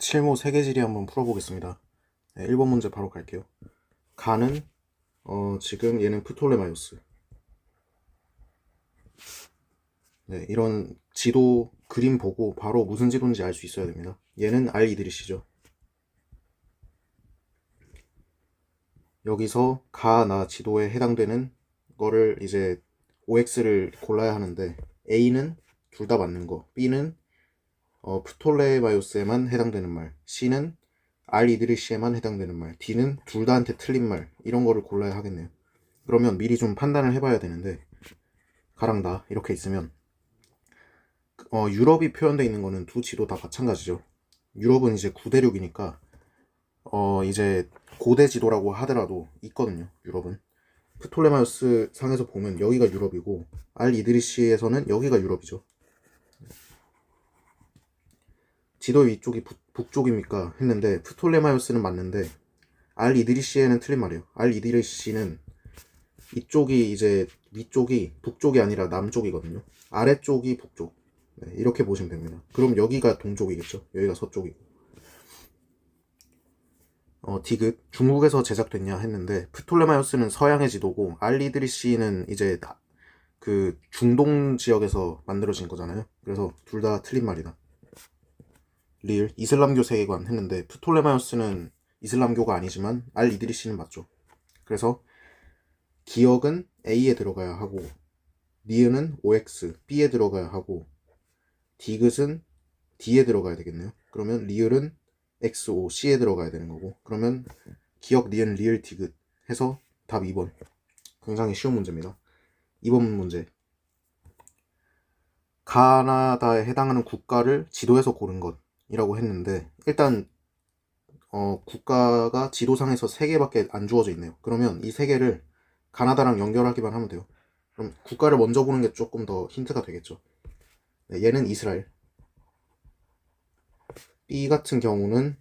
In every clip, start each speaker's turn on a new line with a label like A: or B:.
A: 칠모 세계지리 한번 풀어보겠습니다. 네, 1번 문제 바로 갈게요. 가는 지금 얘는 프톨레마이오스. 네, 이런 지도 그림 보고 바로 무슨 지도인지 알 수 있어야 됩니다. 얘는 알 이드리시죠. 여기서 가나 지도에 해당되는 거를 이제 OX를 골라야 하는데 A는 둘 다 맞는 거, B는 프톨레마이오스에만 해당되는 말, C는 알 이드리시에만 해당되는 말, D는 둘 다한테 틀린 말, 이런 거를 골라야 하겠네요. 그러면 미리 좀 판단을 해봐야 되는데, 가랑 나 이렇게 있으면 유럽이 표현되어 있는 거는 두 지도 다 마찬가지죠. 유럽은 이제 구대륙이니까 이제 고대 지도라고 하더라도 있거든요. 유럽은 프톨레마이오스 상에서 보면 여기가 유럽이고, 알 이드리시에서는 여기가 유럽이죠. 지도 위쪽이 북쪽입니까 했는데 프톨레마이오스는 맞는데 알 이드리시에는 틀린 말이에요. 알 이드리시는 이쪽이 이제 위쪽이 북쪽이 아니라 남쪽이거든요. 아래쪽이 북쪽. 네, 이렇게 보시면 됩니다. 그럼 여기가 동쪽이겠죠. 여기가 서쪽이고. 디귿 중국에서 제작됐냐 했는데 프톨레마이오스는 서양의 지도고 알 이드리시는 이제 그 중동 지역에서 만들어진 거잖아요. 그래서 둘 다 틀린 말이다. 리을 이슬람교 세계관 했는데 프톨레마이오스는 이슬람교가 아니지만 알 이드리시는 맞죠. 그래서 기역은 A에 들어가야 하고, 니은은 OX, B에 들어가야 하고, 디귿은 D에 들어가야 되겠네요. 그러면 리을은 XO, C에 들어가야 되는 거고, 그러면 기역, 니은, 리을, 디귿 해서 답 2번. 굉장히 쉬운 문제입니다. 2번 문제. 가나다에 해당하는 국가를 지도에서 고른 것이라고 했는데, 일단 국가가 지도상에서 3개밖에 안 주어져 있네요. 그러면 이 3개를 가나다랑 연결하기만 하면 돼요. 그럼 국가를 먼저 보는 게 조금 더 힌트가 되겠죠. 네, 얘는 이스라엘, B 같은 경우는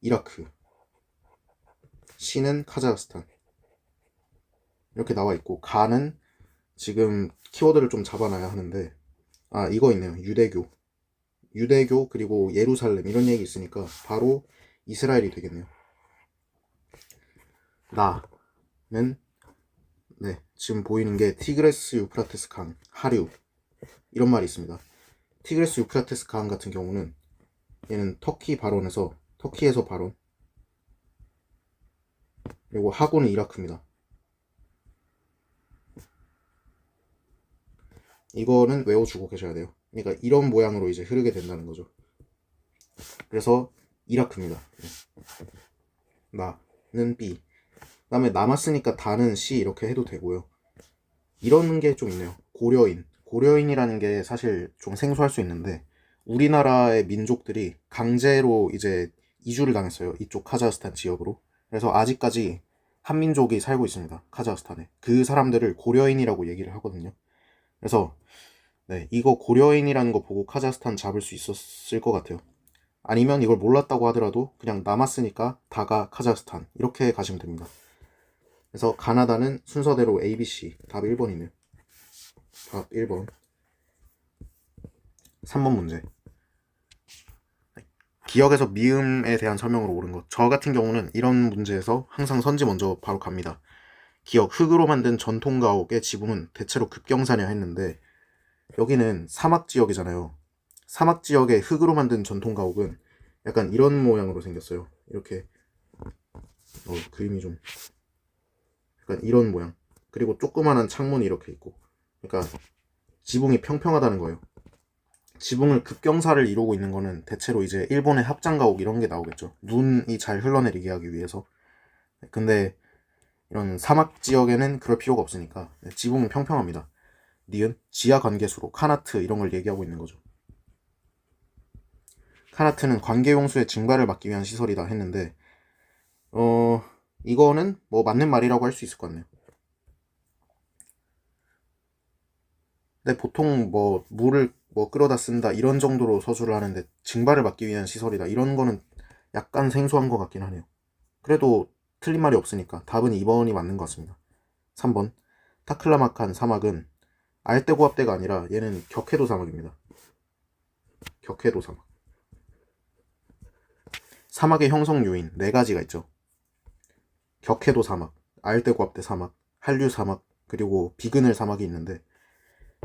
A: 이라크, C는 카자흐스탄. 이렇게 나와 있고, 가는 지금 키워드를 좀 잡아놔야 하는데, 이거 있네요. 유대교 그리고 예루살렘 이런 얘기 있으니까 바로 이스라엘이 되겠네요. 나는 네, 지금 보이는 게 티그레스 유프라테스 강, 하류 이런 말이 있습니다. 티그레스 유프라테스 강 같은 경우는 얘는 터키에서 발원, 그리고 하고는 이라크입니다. 이거는 외워주고 계셔야 돼요. 그러니까 이런 모양으로 이제 흐르게 된다는 거죠. 그래서 이라크입니다. 나는 B. 그 다음에 남았으니까 다는 C 이렇게 해도 되고요. 이런 게 좀 있네요. 고려인이라는 게 사실 좀 생소할 수 있는데, 우리나라의 민족들이 강제로 이제 이주를 당했어요. 이쪽 카자흐스탄 지역으로. 그래서 아직까지 한민족이 살고 있습니다. 카자흐스탄에. 그 사람들을 고려인이라고 얘기를 하거든요. 그래서 네, 이거 고려인이라는 거 보고 카자흐스탄 잡을 수 있었을 것 같아요. 아니면 이걸 몰랐다고 하더라도 그냥 남았으니까 다가 카자흐스탄 이렇게 가시면 됩니다. 그래서 가나다는 순서대로 A, B, C 답 1번이네요. 답 1번. 3번 문제. 기역에서 미음에 대한 설명으로 옳은 것. 저 같은 경우는 이런 문제에서 항상 선지 먼저 바로 갑니다. 기역, 흙으로 만든 전통 가옥의 지붕은 대체로 급경사냐 했는데, 여기는 사막 지역이잖아요. 사막 지역의 흙으로 만든 전통 가옥은 약간 이런 모양으로 생겼어요. 이렇게 그림이 좀 약간 이런 모양. 그리고 조그만한 창문이 이렇게 있고, 그러니까 지붕이 평평하다는 거예요. 지붕을 급경사를 이루고 있는 거는 대체로 이제 일본의 합장가옥 이런 게 나오겠죠. 눈이 잘 흘러내리게 하기 위해서. 근데 이런 사막 지역에는 그럴 필요가 없으니까 지붕은 평평합니다. 니은 지하 관계수로 카나트 이런 걸 얘기하고 있는 거죠. 카나트는 관계용수의 증발을 막기 위한 시설이다 했는데, 이거는 뭐 맞는 말이라고 할 수 있을 것 같네요. 근데 보통 뭐 물을 끌어다 쓴다 이런 정도로 서술을 하는데, 증발을 막기 위한 시설이다 이런 거는 약간 생소한 것 같긴 하네요. 그래도 틀린 말이 없으니까 답은 2번이 맞는 것 같습니다. 3번. 타클라마칸 사막은 알대고압대가 아니라 얘는 격해도 사막입니다. 격해도 사막. 사막의 형성 요인 4가지가 있죠. 격해도 사막, 아열대고압대 사막, 한류 사막, 그리고 비그늘 사막이 있는데,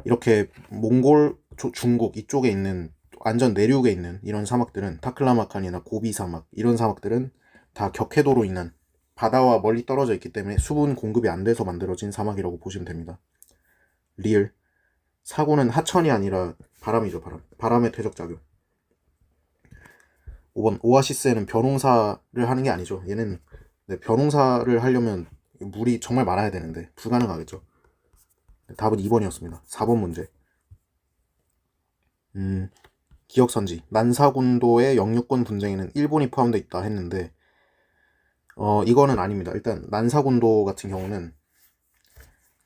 A: 이렇게 몽골, 중국 이쪽에 있는 완전 내륙에 있는 이런 사막들은 타클라마칸이나 고비 사막 이런 사막들은 다 격해도로 인한 바다와 멀리 떨어져 있기 때문에 수분 공급이 안 돼서 만들어진 사막이라고 보시면 됩니다. 리을 사고는 하천이 아니라 바람이죠. 바람의 퇴적작용. 5번 오아시스에는 벼농사를 하는 게 아니죠. 얘는 벼농사를 하려면 물이 정말 많아야 되는데 불가능하겠죠. 답은 2번이었습니다. 4번 문제. 기억선지 난사군도의 영유권 분쟁에는 일본이 포함되어 있다 했는데 이거는 아닙니다. 일단 난사군도 같은 경우는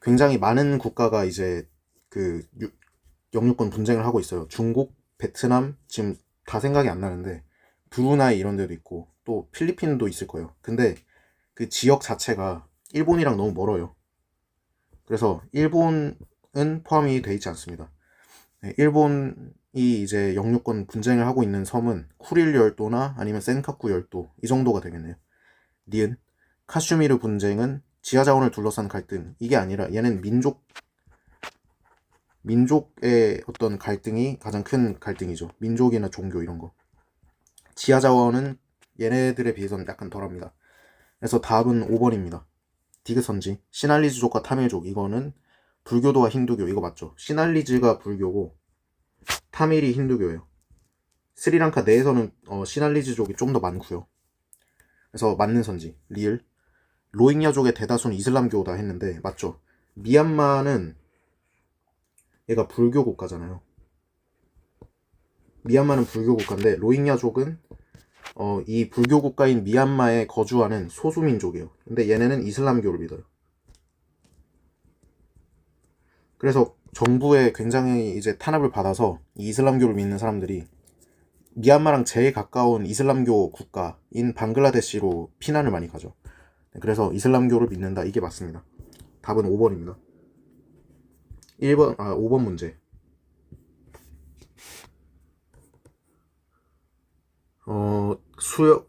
A: 굉장히 많은 국가가 이제 그 영유권 분쟁을 하고 있어요. 중국, 베트남 지금 다 생각이 안 나는데 브루나이 이런 데도 있고 또 필리핀도 있을 거예요. 근데 그 지역 자체가 일본이랑 너무 멀어요. 그래서 일본은 포함이 돼 있지 않습니다. 일본이 이제 영유권 분쟁을 하고 있는 섬은 쿠릴 열도나 아니면 센카쿠 열도 이 정도가 되겠네요. 니은 카슈미르 분쟁은 지하자원을 둘러싼 갈등 이게 아니라 얘는 민족의 어떤 갈등이 가장 큰 갈등이죠. 민족이나 종교 이런 거. 지하자원은 얘네들에 비해서는 약간 덜합니다. 그래서 답은 5번입니다. 디귿선지 시날리즈족과 타밀족 이거는 불교도와 힌두교 이거 맞죠? 시날리즈가 불교고 타밀이 힌두교예요. 스리랑카 내에서는 시날리즈족이 좀 더 많고요. 그래서 맞는 선지 리을 로힝야족의 대다수는 이슬람교다 했는데 맞죠? 미얀마는 얘가 불교 국가잖아요. 미얀마는 불교 국가인데 로힝야족은 이 불교 국가인 미얀마에 거주하는 소수민족이에요. 근데 얘네는 이슬람교를 믿어요. 그래서 정부에 굉장히 이제 탄압을 받아서 이 이슬람교를 믿는 사람들이 미얀마랑 제일 가까운 이슬람교 국가인 방글라데시로 피난을 많이 가죠. 그래서 이슬람교를 믿는다 이게 맞습니다. 답은 5번입니다. 5번 문제.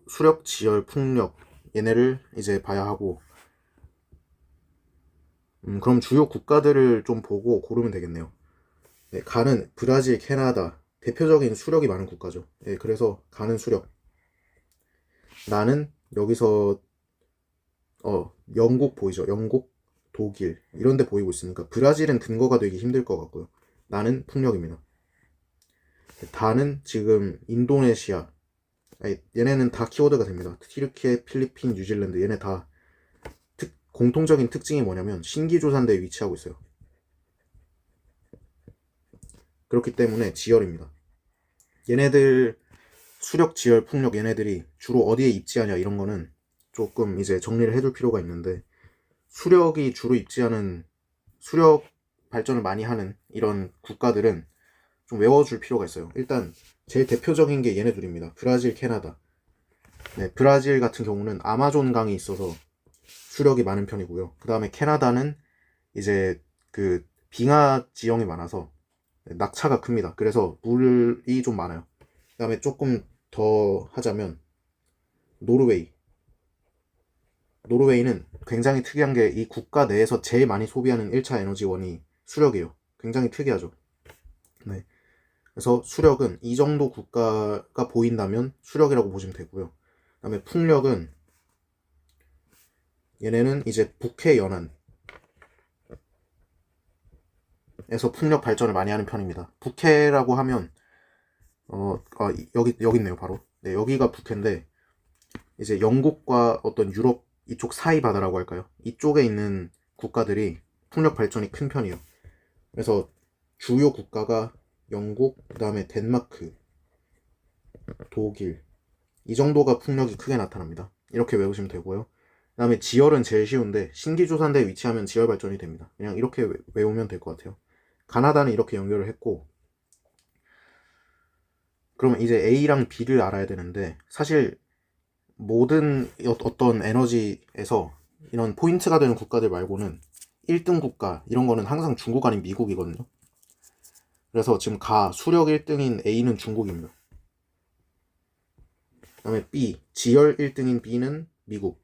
A: 수력, 지열, 풍력 얘네를 이제 봐야 하고 그럼 주요 국가들을 좀 보고 고르면 되겠네요. 네, 가는 브라질, 캐나다 대표적인 수력이 많은 국가죠. 네, 그래서 가는 수력. 나는 여기서 영국 보이죠? 영국, 독일 이런 데 보이고 있으니까 브라질은 근거가 되기 힘들 것 같고요. 나는 풍력입니다. 다는 지금 인도네시아 얘네는 다 키워드가 됩니다. 튀르키예, 필리핀, 뉴질랜드 얘네 다 공통적인 특징이 뭐냐면 신기조산대에 위치하고 있어요. 그렇기 때문에 지열입니다. 얘네들 수력, 지열, 풍력 얘네들이 주로 어디에 입지하냐 이런 거는 조금 이제 정리를 해둘 필요가 있는데 수력이 주로 입지하는 수력 발전을 많이 하는 이런 국가들은 좀 외워줄 필요가 있어요. 일단 제일 대표적인 게 얘네들입니다. 브라질, 캐나다. 네, 브라질 같은 경우는 아마존 강이 있어서 수력이 많은 편이고요. 그 다음에 캐나다는 이제 그 빙하 지형이 많아서 낙차가 큽니다. 그래서 물이 좀 많아요. 그 다음에 조금 더 하자면 노르웨이는 굉장히 특이한 게 이 국가 내에서 제일 많이 소비하는 1차 에너지원이 수력이에요. 굉장히 특이하죠. 네. 그래서 수력은 이 정도 국가가 보인다면 수력이라고 보시면 되고요. 그 다음에 풍력은 얘네는 이제 북해 연안에서 풍력 발전을 많이 하는 편입니다. 북해라고 하면 여기 있네요 바로. 네, 여기가 북해인데 이제 영국과 어떤 유럽 이쪽 사이 바다라고 할까요? 이쪽에 있는 국가들이 풍력 발전이 큰 편이에요. 그래서 주요 국가가 영국, 그 다음에 덴마크, 독일 이 정도가 풍력이 크게 나타납니다. 이렇게 외우시면 되고요. 그 다음에 지열은 제일 쉬운데 신기조산대에 위치하면 지열 발전이 됩니다. 그냥 이렇게 외우면 될 것 같아요. 가나다는 이렇게 연결을 했고 그러면 이제 A랑 B를 알아야 되는데 사실 모든 어떤 에너지에서 이런 포인트가 되는 국가들 말고는 1등 국가 이런 거는 항상 중국 아닌 미국이거든요. 그래서 지금 수력 1등인 A는 중국입니다. 그다음에 B, 지열 1등인 B는 미국.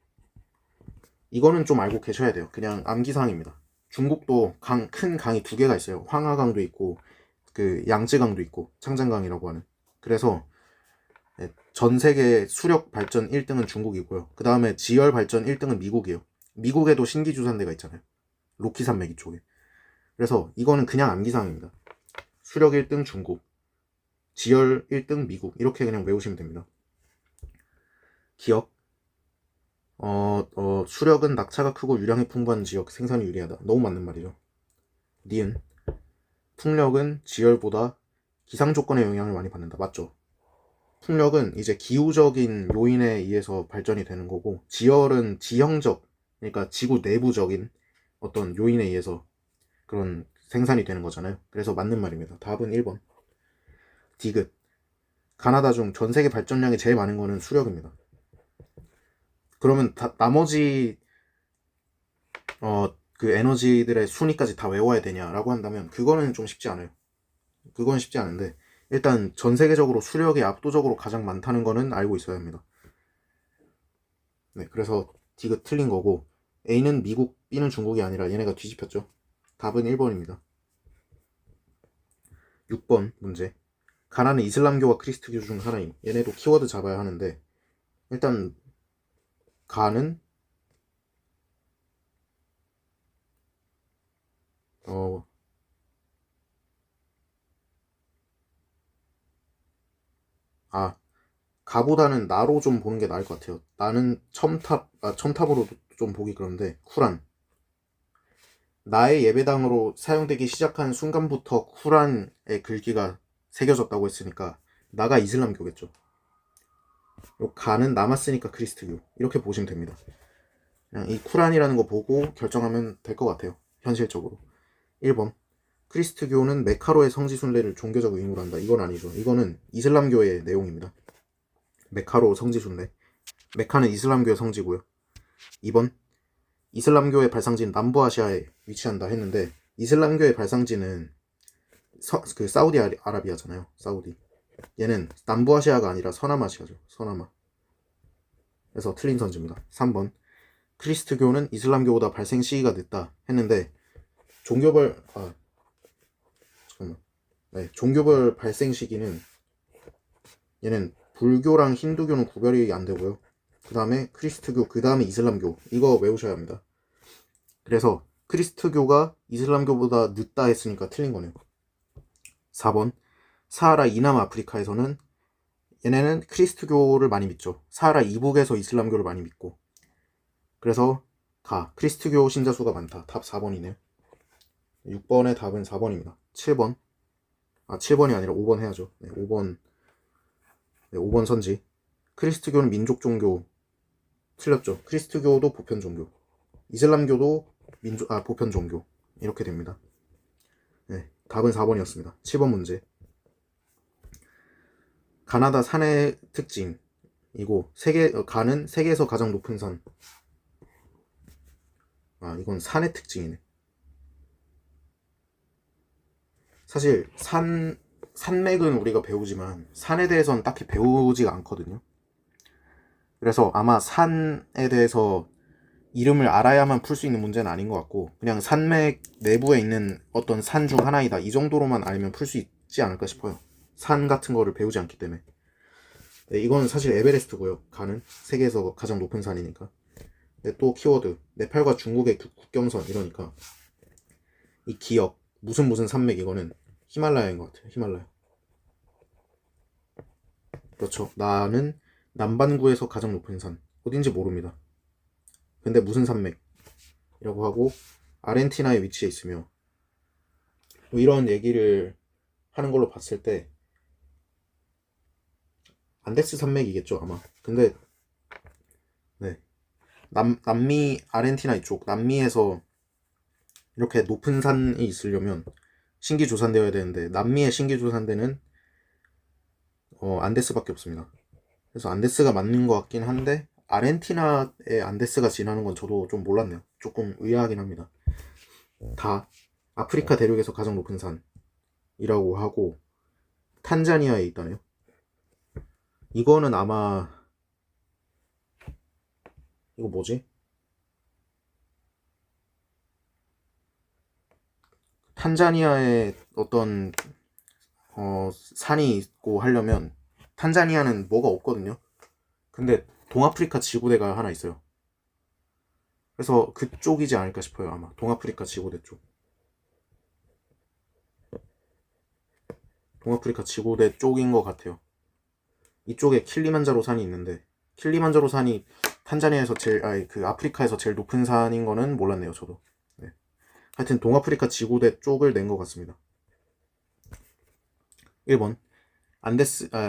A: 이거는 좀 알고 계셔야 돼요. 그냥 암기사항입니다. 중국도 큰 강이 두 개가 있어요. 황하강도 있고 그 양쯔강도 있고 창장강이라고 하는. 그래서 전 세계 수력 발전 1등은 중국이고요. 그 다음에 지열 발전 1등은 미국이에요. 미국에도 신기주산대가 있잖아요. 로키 산맥 이쪽에. 그래서 이거는 그냥 암기사항입니다. 수력 1등 중국, 지열 1등 미국, 이렇게 그냥 외우시면 됩니다. 기억. 수력은 낙차가 크고 유량이 풍부한 지역, 생산이 유리하다. 너무 맞는 말이죠. 니은. 풍력은 지열보다 기상 조건의 영향을 많이 받는다. 맞죠? 풍력은 이제 기후적인 요인에 의해서 발전이 되는 거고, 지열은 지형적, 그러니까 지구 내부적인 어떤 요인에 의해서 그런 생산이 되는 거잖아요. 그래서 맞는 말입니다. 답은 1번. 디귿. 가나다 중 전 세계 발전량이 제일 많은 거는 수력입니다. 그러면 나머지 그 에너지들의 순위까지 다 외워야 되냐라고 한다면 그거는 좀 쉽지 않아요. 그건 쉽지 않은데 일단 전 세계적으로 수력이 압도적으로 가장 많다는 거는 알고 있어야 합니다. 네, 그래서 D가 틀린 거고 A는 미국, B는 중국이 아니라 얘네가 뒤집혔죠. 답은 1번입니다. 6번 문제. 가나는 이슬람교와 그리스도교 중 하나임. 얘네도 키워드 잡아야 하는데 일단 가는 가보다는 나로 좀 보는 게 나을 것 같아요. 나는 첨탑으로 좀 보기 그런데 쿠란. 나의 예배당으로 사용되기 시작한 순간부터 쿠란의 글귀가 새겨졌다고 했으니까 나가 이슬람교겠죠. 가는 남았으니까 그리스도교. 이렇게 보시면 됩니다. 그냥 이 쿠란이라는 거 보고 결정하면 될 것 같아요. 현실적으로. 1번. 크리스트교는 메카로의 성지 순례를 종교적 의무로 한다. 이건 아니죠. 이거는 이슬람교의 내용입니다. 메카로 성지 순례. 메카는 이슬람교의 성지고요. 2번. 이슬람교의 발상지는 남부아시아에 위치한다 했는데 이슬람교의 발상지는 그 사우디아라비아잖아요. 사우디. 얘는 남부아시아가 아니라 서남아시아죠. 서남아. 그래서 틀린 선지입니다. 3번. 크리스트교는 이슬람교보다 발생 시기가 늦다 했는데 종교별 발생 시기는 얘는 불교랑 힌두교는 구별이 안 되고요. 그 다음에 크리스트교, 그 다음에 이슬람교. 이거 외우셔야 합니다. 그래서 크리스트교가 이슬람교보다 늦다 했으니까 틀린 거네요. 4번. 사하라 이남 아프리카에서는 얘네는 크리스트교를 많이 믿죠. 사하라 이북에서 이슬람교를 많이 믿고. 그래서 크리스트교 신자 수가 많다. 답 4번이네요. 6번의 답은 4번입니다. 7번. 7번이 아니라 5번 해야죠. 네, 5번. 네, 5번 선지. 크리스트교는 민족 종교. 틀렸죠. 크리스트교도 보편 종교. 이슬람교도 보편 종교. 이렇게 됩니다. 네, 답은 4번이었습니다. 7번 문제. 가나다 산의 특징이고 가는 세계에서 가장 높은 산. 이건 산의 특징이네. 사실 산맥은 우리가 배우지만 산에 대해서는 딱히 배우지가 않거든요. 그래서 아마 산에 대해서 이름을 알아야만 풀 수 있는 문제는 아닌 것 같고 그냥 산맥 내부에 있는 어떤 산 중 하나이다 이 정도로만 알면 풀 수 있지 않을까 싶어요. 산 같은 거를 배우지 않기 때문에. 네, 이건 사실 에베레스트고요. 가는 세계에서 가장 높은 산이니까. 네, 또 키워드 네팔과 중국의 국경선 이러니까 이 기억 무슨 산맥 이거는 히말라야인 것 같아요. 히말라야. 그렇죠. 나는 남반구에서 가장 높은 산 어딘지 모릅니다. 근데 무슨 산맥이라고 하고 아르헨티나에 위치해 있으며 뭐 이런 얘기를 하는 걸로 봤을 때 안데스 산맥이겠죠 아마. 근데 네, 남미 아르헨티나 이쪽 남미에서 이렇게 높은 산이 있으려면 신기조산되어야 되는데 남미의 신기조산대는 안데스밖에 없습니다. 그래서 안데스가 맞는 것 같긴 한데 아르헨티나에 안데스가 지나는 건 저도 좀 몰랐네요. 조금 의아하긴 합니다. 다 아프리카 대륙에서 가장 높은 산이라고 하고 탄자니아에 있다네요. 이거는 아마 이거 뭐지? 탄자니아에 어떤 산이 있고 하려면 탄자니아는 뭐가 없거든요. 근데 동아프리카 지구대가 하나 있어요. 그래서 그쪽이지 않을까 싶어요. 아마 동아프리카 지구대 쪽. 동아프리카 지구대 쪽인 것 같아요. 이쪽에 킬리만자로 산이 있는데 킬리만자로 산이 탄자니아에서 그 아프리카에서 제일 높은 산인 거는 몰랐네요. 저도. 네. 하여튼 동아프리카 지구대 쪽을 낸 것 같습니다. 1번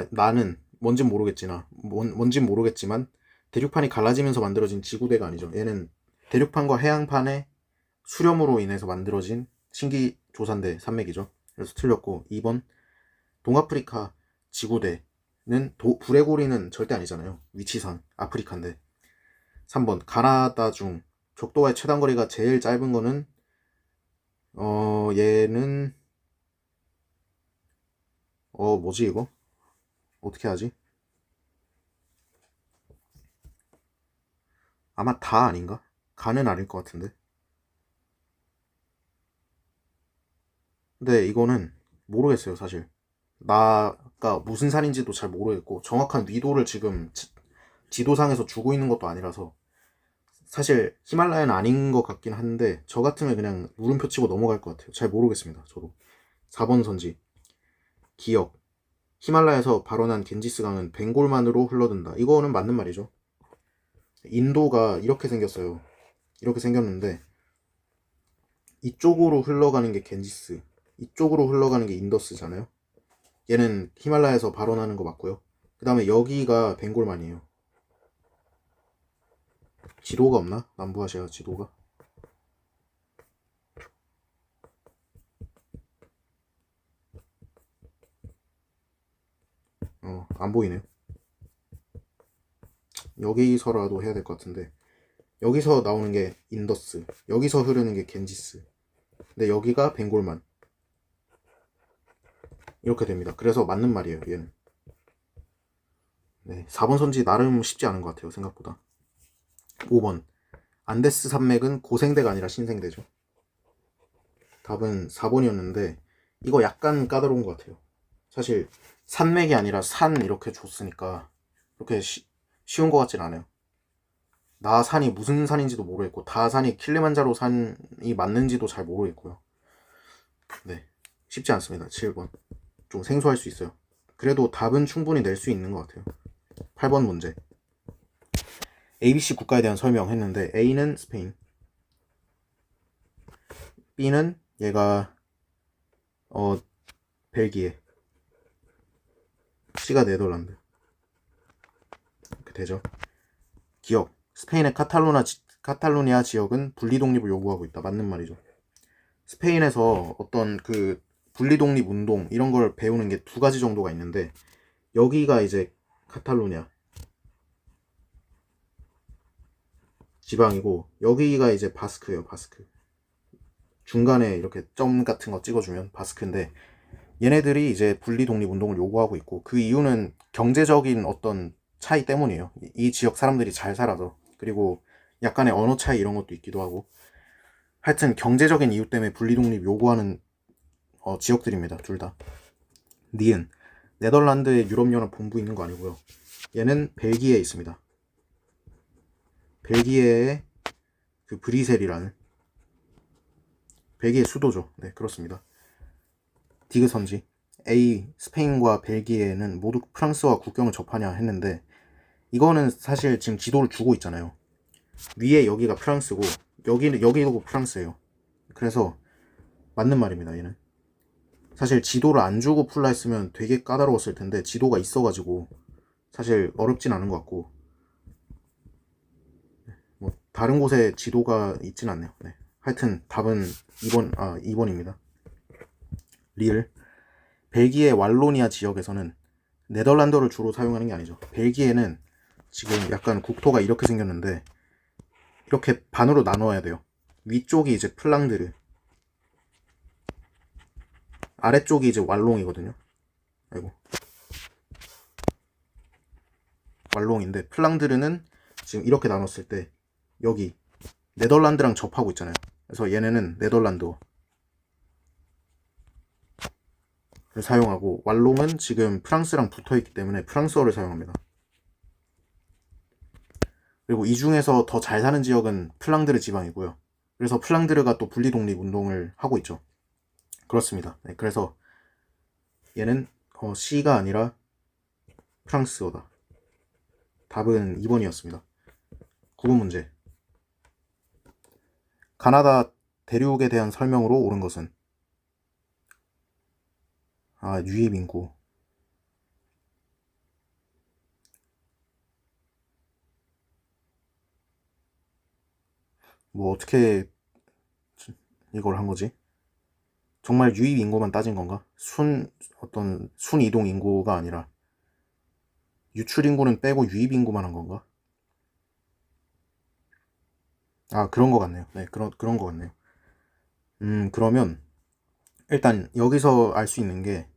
A: 나는 뭔진 모르겠지만 대륙판이 갈라지면서 만들어진 지구대가 아니죠. 얘는 대륙판과 해양판의 수렴으로 인해서 만들어진 신기조산대 산맥이죠. 그래서 틀렸고 2번 동아프리카 지구대는 불의 고리는 절대 아니잖아요. 위치상 아프리카인데. 3번 가나다 중 적도와의 최단 거리가 제일 짧은 거는 얘는 뭐지 이거? 어떻게 하지? 아마 다 아닌가? 가는 아닐 것 같은데. 근데 이거는 모르겠어요, 사실. 나가 무슨 산인지도 잘 모르겠고 정확한 위도를 지금 지도상에서 주고 있는 것도 아니라서 사실 히말라야는 아닌 것 같긴 한데 저 같으면 그냥 물음표 치고 넘어갈 것 같아요. 잘 모르겠습니다, 저도. 4번 선지 기억 히말라야에서 발원한 겐지스강은 벵골만으로 흘러든다. 이거는 맞는 말이죠. 인도가 이렇게 생겼어요. 이렇게 생겼는데 이쪽으로 흘러가는 게 겐지스, 이쪽으로 흘러가는 게 인더스잖아요. 얘는 히말라야에서 발원하는 거 맞고요. 그 다음에 여기가 벵골만이에요. 지도가 없나? 남부아시아 지도가? 안 보이네요. 여기서라도 해야 될 것 같은데 여기서 나오는 게 인더스, 여기서 흐르는 게 겐지스, 근데 여기가 벵골만. 이렇게 됩니다. 그래서 맞는 말이에요, 얘는. 네, 4번 선지 나름 쉽지 않은 것 같아요, 생각보다. 5번 안데스 산맥은 고생대가 아니라 신생대죠. 답은 4번이었는데 이거 약간 까다로운 것 같아요. 사실 산맥이 아니라 산 이렇게 줬으니까 그렇게 쉬운 것 같진 않아요. 나 산이 무슨 산인지도 모르겠고 다 산이 킬리만자로 산이 맞는지도 잘 모르겠고요. 네, 쉽지 않습니다. 7번 좀 생소할 수 있어요. 그래도 답은 충분히 낼 수 있는 것 같아요. 8번 문제 ABC 국가에 대한 설명했는데 A는 스페인, B는 얘가 벨기에, C가 네덜란드. 이렇게 되죠. 기억 스페인의 카탈루니아 지역은 분리 독립을 요구하고 있다. 맞는 말이죠. 스페인에서 어떤 그 분리 독립 운동 이런 걸 배우는 게 두 가지 정도가 있는데 여기가 이제 카탈루니아 지방이고 여기가 이제 바스크예요. 바스크. 중간에 이렇게 점 같은 거 찍어주면 바스크인데 얘네들이 이제 분리 독립 운동을 요구하고 있고 그 이유는 경제적인 어떤 차이 때문이에요. 이 지역 사람들이 잘 살아서. 그리고 약간의 언어 차이 이런 것도 있기도 하고 하여튼 경제적인 이유 때문에 분리 독립 요구하는 지역들입니다. 둘 다. 니은 네덜란드에 유럽연합 본부 있는 거 아니고요. 얘는 벨기에에 있습니다. 벨기에의 그 브리셀이라는 벨기에 수도죠. 네, 그렇습니다. 디귿 선지 A 스페인과 벨기에는 모두 프랑스와 국경을 접하냐 했는데 이거는 사실 지금 지도를 주고 있잖아요. 위에 여기가 프랑스고 여기도 프랑스예요. 그래서 맞는 말입니다. 얘는 사실 지도를 안 주고 풀라 했으면 되게 까다로웠을 텐데 지도가 있어가지고 사실 어렵진 않은 것 같고 뭐 다른 곳에 지도가 있진 않네요. 네. 하여튼 답은 2번입니다. 리을 벨기에 왈로니아 지역에서는 네덜란드어를 주로 사용하는 게 아니죠. 벨기에는 지금 약간 국토가 이렇게 생겼는데 이렇게 반으로 나눠야 돼요. 위쪽이 이제 플랑드르, 아래쪽이 이제 왈롱이거든요. 아이고. 왈롱인데 플랑드르는 지금 이렇게 나눴을 때 여기 네덜란드랑 접하고 있잖아요. 그래서 얘네는 네덜란드어를 사용하고, 왈롱은 지금 프랑스랑 붙어있기 때문에 프랑스어를 사용합니다. 그리고 이 중에서 더 잘 사는 지역은 플랑드르 지방이고요. 그래서 플랑드르가 또 분리독립 운동을 하고 있죠. 그렇습니다. 네, 그래서 얘는 C가 아니라 프랑스어다. 답은 2번이었습니다. 9번 문제. 가나다 대륙에 대한 설명으로 옳은 것은? 유입 인구. 뭐 어떻게 이걸 한 거지? 정말 유입 인구만 따진 건가? 어떤 순 이동 인구가 아니라 유출 인구는 빼고 유입 인구만 한 건가? 그런 거 같네요. 네, 그런 거 같네요. 그러면 일단 여기서 알 수 있는 게,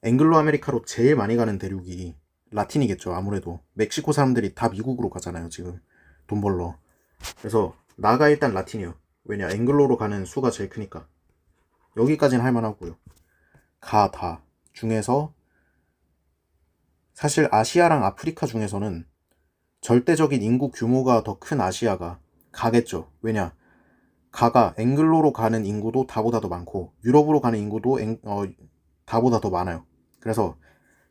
A: 앵글로 아메리카로 제일 많이 가는 대륙이 라틴이겠죠. 아무래도 멕시코 사람들이 다 미국으로 가잖아요, 지금 돈 벌러. 그래서 나가 일단 라틴이요. 왜냐, 앵글로로 가는 수가 제일 크니까. 여기까지는 할만하고요. 다 중에서 사실 아시아랑 아프리카 중에서는 절대적인 인구 규모가 더 큰 아시아가 가겠죠. 왜냐, 가가 앵글로로 가는 인구도 다보다 더 많고 유럽으로 가는 인구도 다보다 더 많아요. 그래서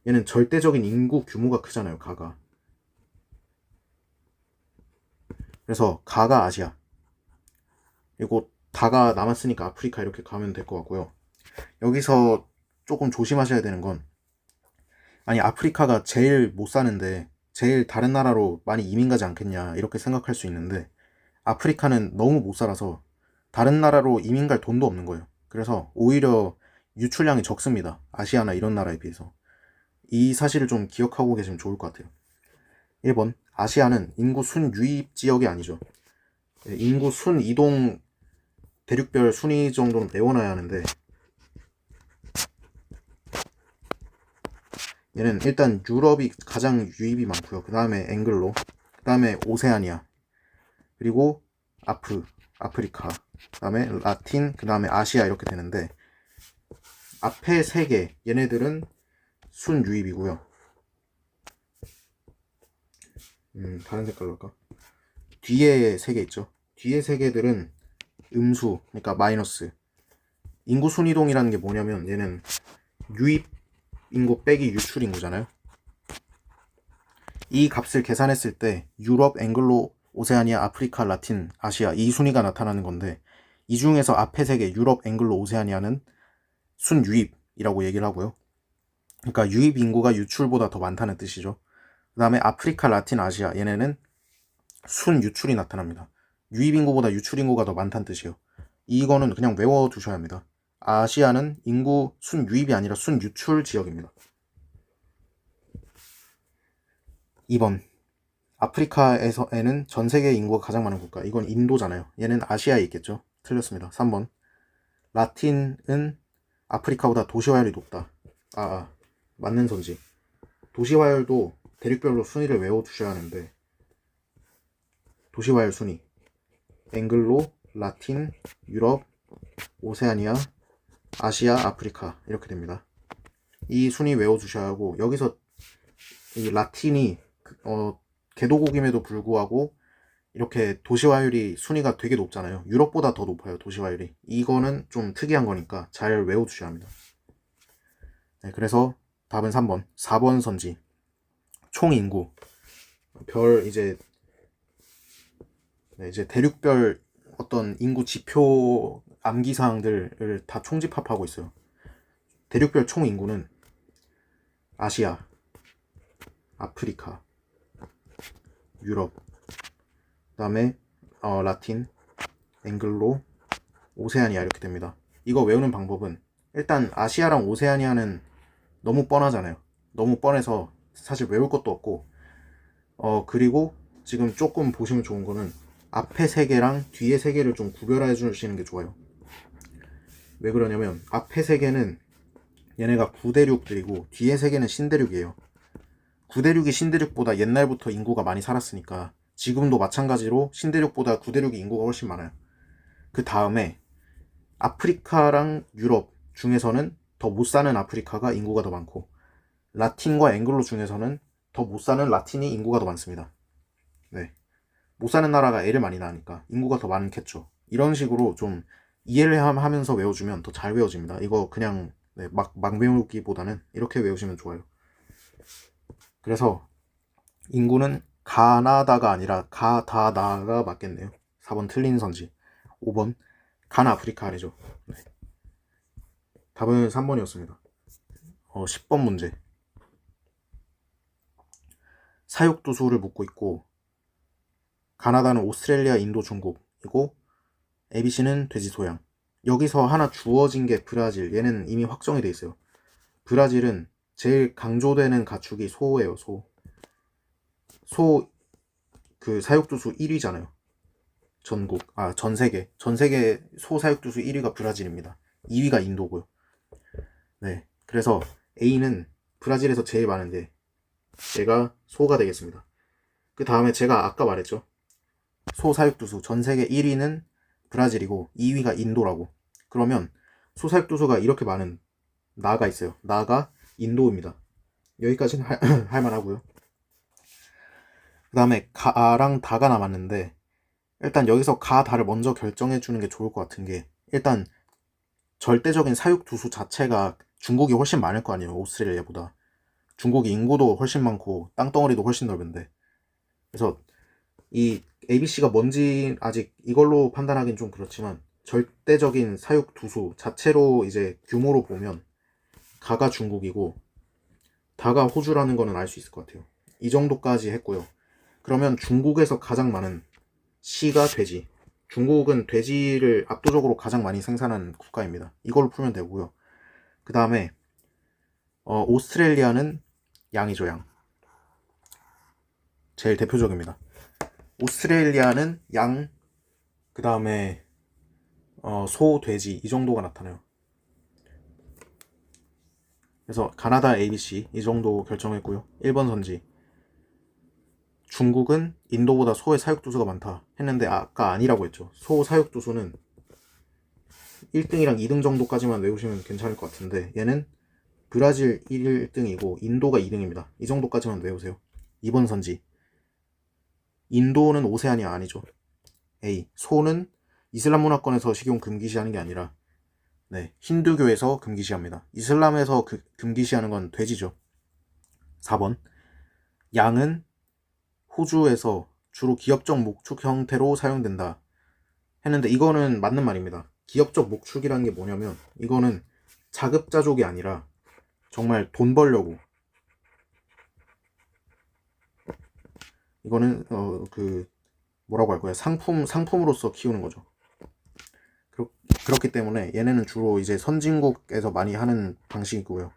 A: 얘는 절대적인 인구 규모가 크잖아요, 가가. 그래서 가가 아시아, 그리고 다가 남았으니까 아프리카, 이렇게 가면 될 것 같고요. 여기서 조금 조심하셔야 되는 건, 아니 아프리카가 제일 못 사는데 제일 다른 나라로 많이 이민 가지 않겠냐, 이렇게 생각할 수 있는데, 아프리카는 너무 못 살아서 다른 나라로 이민 갈 돈도 없는 거예요. 그래서 오히려 유출량이 적습니다, 아시아나 이런 나라에 비해서. 이 사실을 좀 기억하고 계시면 좋을 것 같아요. 1번, 아시아는 인구 순 유입 지역이 아니죠. 인구 순 이동 대륙별 순위 정도는 외워놔야 하는데, 얘는 일단 유럽이 가장 유입이 많고요. 그 다음에 앵글로, 그 다음에 오세아니아, 그리고 아프리카, 그 다음에 라틴, 그 다음에 아시아, 이렇게 되는데, 앞에 3개 얘네들은 순 유입이고요. 다른 색깔로 할까? 뒤에 3개 있죠. 뒤에 3개들은 음수, 그러니까 마이너스. 인구 순이동이라는 게 뭐냐면, 얘는 유입 인구 빼기 유출 인구잖아요. 이 값을 계산했을 때 유럽, 앵글로, 오세아니아, 아프리카, 라틴, 아시아, 이 순위가 나타나는 건데, 이 중에서 앞에 3개 유럽, 앵글로, 오세아니아는 순 유입이라고 얘기를 하고요. 그러니까 유입 인구가 유출보다 더 많다는 뜻이죠. 그 다음에 아프리카, 라틴, 아시아, 얘네는 순 유출이 나타납니다. 유입 인구보다 유출 인구가 더 많다는 뜻이에요. 이거는 그냥 외워두셔야 합니다. 아시아는 인구 순 유입이 아니라 순 유출 지역입니다. 2번, 아프리카에는 전 세계 인구가 가장 많은 국가, 이건 인도잖아요. 얘는 아시아에 있겠죠. 틀렸습니다. 3번, 라틴은 아프리카보다 도시화율이 높다. 맞는 선지. 도시화율도 대륙별로 순위를 외워두셔야 하는데, 도시화율 순위, 앵글로, 라틴, 유럽, 오세아니아, 아시아, 아프리카, 이렇게 됩니다. 이 순위 외워두셔야 하고, 여기서 이 라틴이 개도국임에도 불구하고 이렇게 도시화율이 순위가 되게 높잖아요. 유럽보다 더 높아요, 도시화율이. 이거는 좀 특이한 거니까 잘 외워두셔야 합니다. 네, 그래서 답은 3번. 4번 선지, 총인구, 이제 대륙별 어떤 인구 지표 암기사항들을 다 총집합하고 있어요. 대륙별 총인구는 아시아, 아프리카, 유럽, 그 다음에 라틴, 앵글로, 오세아니아, 이렇게 됩니다. 이거 외우는 방법은, 일단 아시아랑 오세아니아는 너무 뻔하잖아요. 너무 뻔해서 사실 외울 것도 없고, 그리고 지금 조금 보시면 좋은 거는 앞에 3개랑 뒤에 3개를 좀 구별해 주시는 게 좋아요. 왜 그러냐면, 앞에 3개는 얘네가 구대륙들이고 뒤에 3개는 신대륙이에요. 구대륙이 신대륙보다 옛날부터 인구가 많이 살았으니까 지금도 마찬가지로 신대륙보다 구대륙이 인구가 훨씬 많아요. 그 다음에 아프리카랑 유럽 중에서는 더 못 사는 아프리카가 인구가 더 많고, 라틴과 앵글로 중에서는 더 못 사는 라틴이 인구가 더 많습니다. 네. 못 사는 나라가 애를 많이 낳으니까 인구가 더 많겠죠. 이런 식으로 좀 이해를 하면서 외워주면 더 잘 외워집니다. 이거 그냥 막 외우기보다는 이렇게 외우시면 좋아요. 그래서 인구는 가나다가 아니라 가다나가 맞겠네요. 4번 틀린 선지. 5번 가나아프리카 아니죠. 네. 답은 3번이었습니다. 10번 문제. 사육두수를 묻고 있고, 가나다는 오스트레일리아, 인도, 중국이고, ABC는 돼지 소양. 여기서 하나 주어진 게 브라질. 얘는 이미 확정이 돼 있어요. 브라질은 제일 강조되는 가축이 소예요. 그 사육두수 1위잖아요. 전 세계 소 사육두수 1위가 브라질입니다. 2위가 인도고요. 네. 그래서 A는 브라질에서 제일 많은데 얘가 소가 되겠습니다. 그 다음에 제가 아까 말했죠. 소 사육두수 전 세계 1위는 브라질이고 2위가 인도라고. 그러면 소 사육두수가 이렇게 많은 나가 있어요. 나가 인도입니다. 여기까지는 할만하고요. 그 다음에 가랑 다가 남았는데, 일단 여기서 가, 다를 먼저 결정해 주는 게 좋을 것 같은 게, 일단 절대적인 사육두수 자체가 중국이 훨씬 많을 거 아니에요. 오스트레일리아보다. 중국이 인구도 훨씬 많고 땅덩어리도 훨씬 넓은데. 그래서 이 ABC가 뭔지 아직 이걸로 판단하기는 좀 그렇지만, 절대적인 사육두수 자체로 이제 규모로 보면 가가 중국이고 다가 호주라는 거는 알 수 있을 것 같아요. 이 정도까지 했고요. 그러면 중국에서 가장 많은 C가 돼지. 중국은 돼지를 압도적으로 가장 많이 생산하는 국가입니다. 이걸로 풀면 되고요. 그 다음에 오스트레일리아는 양이죠. 양. 제일 대표적입니다. 오스트레일리아는 양, 그 다음에 소, 돼지 이 정도가 나타나요. 그래서 가나다 ABC 이 정도 결정했고요. 1번 선지. 중국은 인도보다 소의 사육두수가 많다 했는데 아까 아니라고 했죠. 소 사육두수는 1등이랑 2등 정도까지만 외우시면 괜찮을 것 같은데, 얘는 브라질 1등이고 인도가 2등입니다. 이 정도까지만 외우세요. 2번 선지. 인도는 오세아니아 아니죠. A. 소는 이슬람 문화권에서 식용 금기시하는 게 아니라 힌두교에서 금기시합니다. 이슬람에서 금기시하는 건 돼지죠. 4번. 양은 호주에서 주로 기업적 목축 형태로 사용된다 했는데, 이거는 맞는 말입니다. 기업적 목축이라는 게 뭐냐면, 이거는 자급자족이 아니라 정말 돈 벌려고, 이거는 뭐라고 할 거야, 상품으로서 키우는 거죠. 그렇기 때문에 얘네는 주로 이제 선진국에서 많이 하는 방식이고요.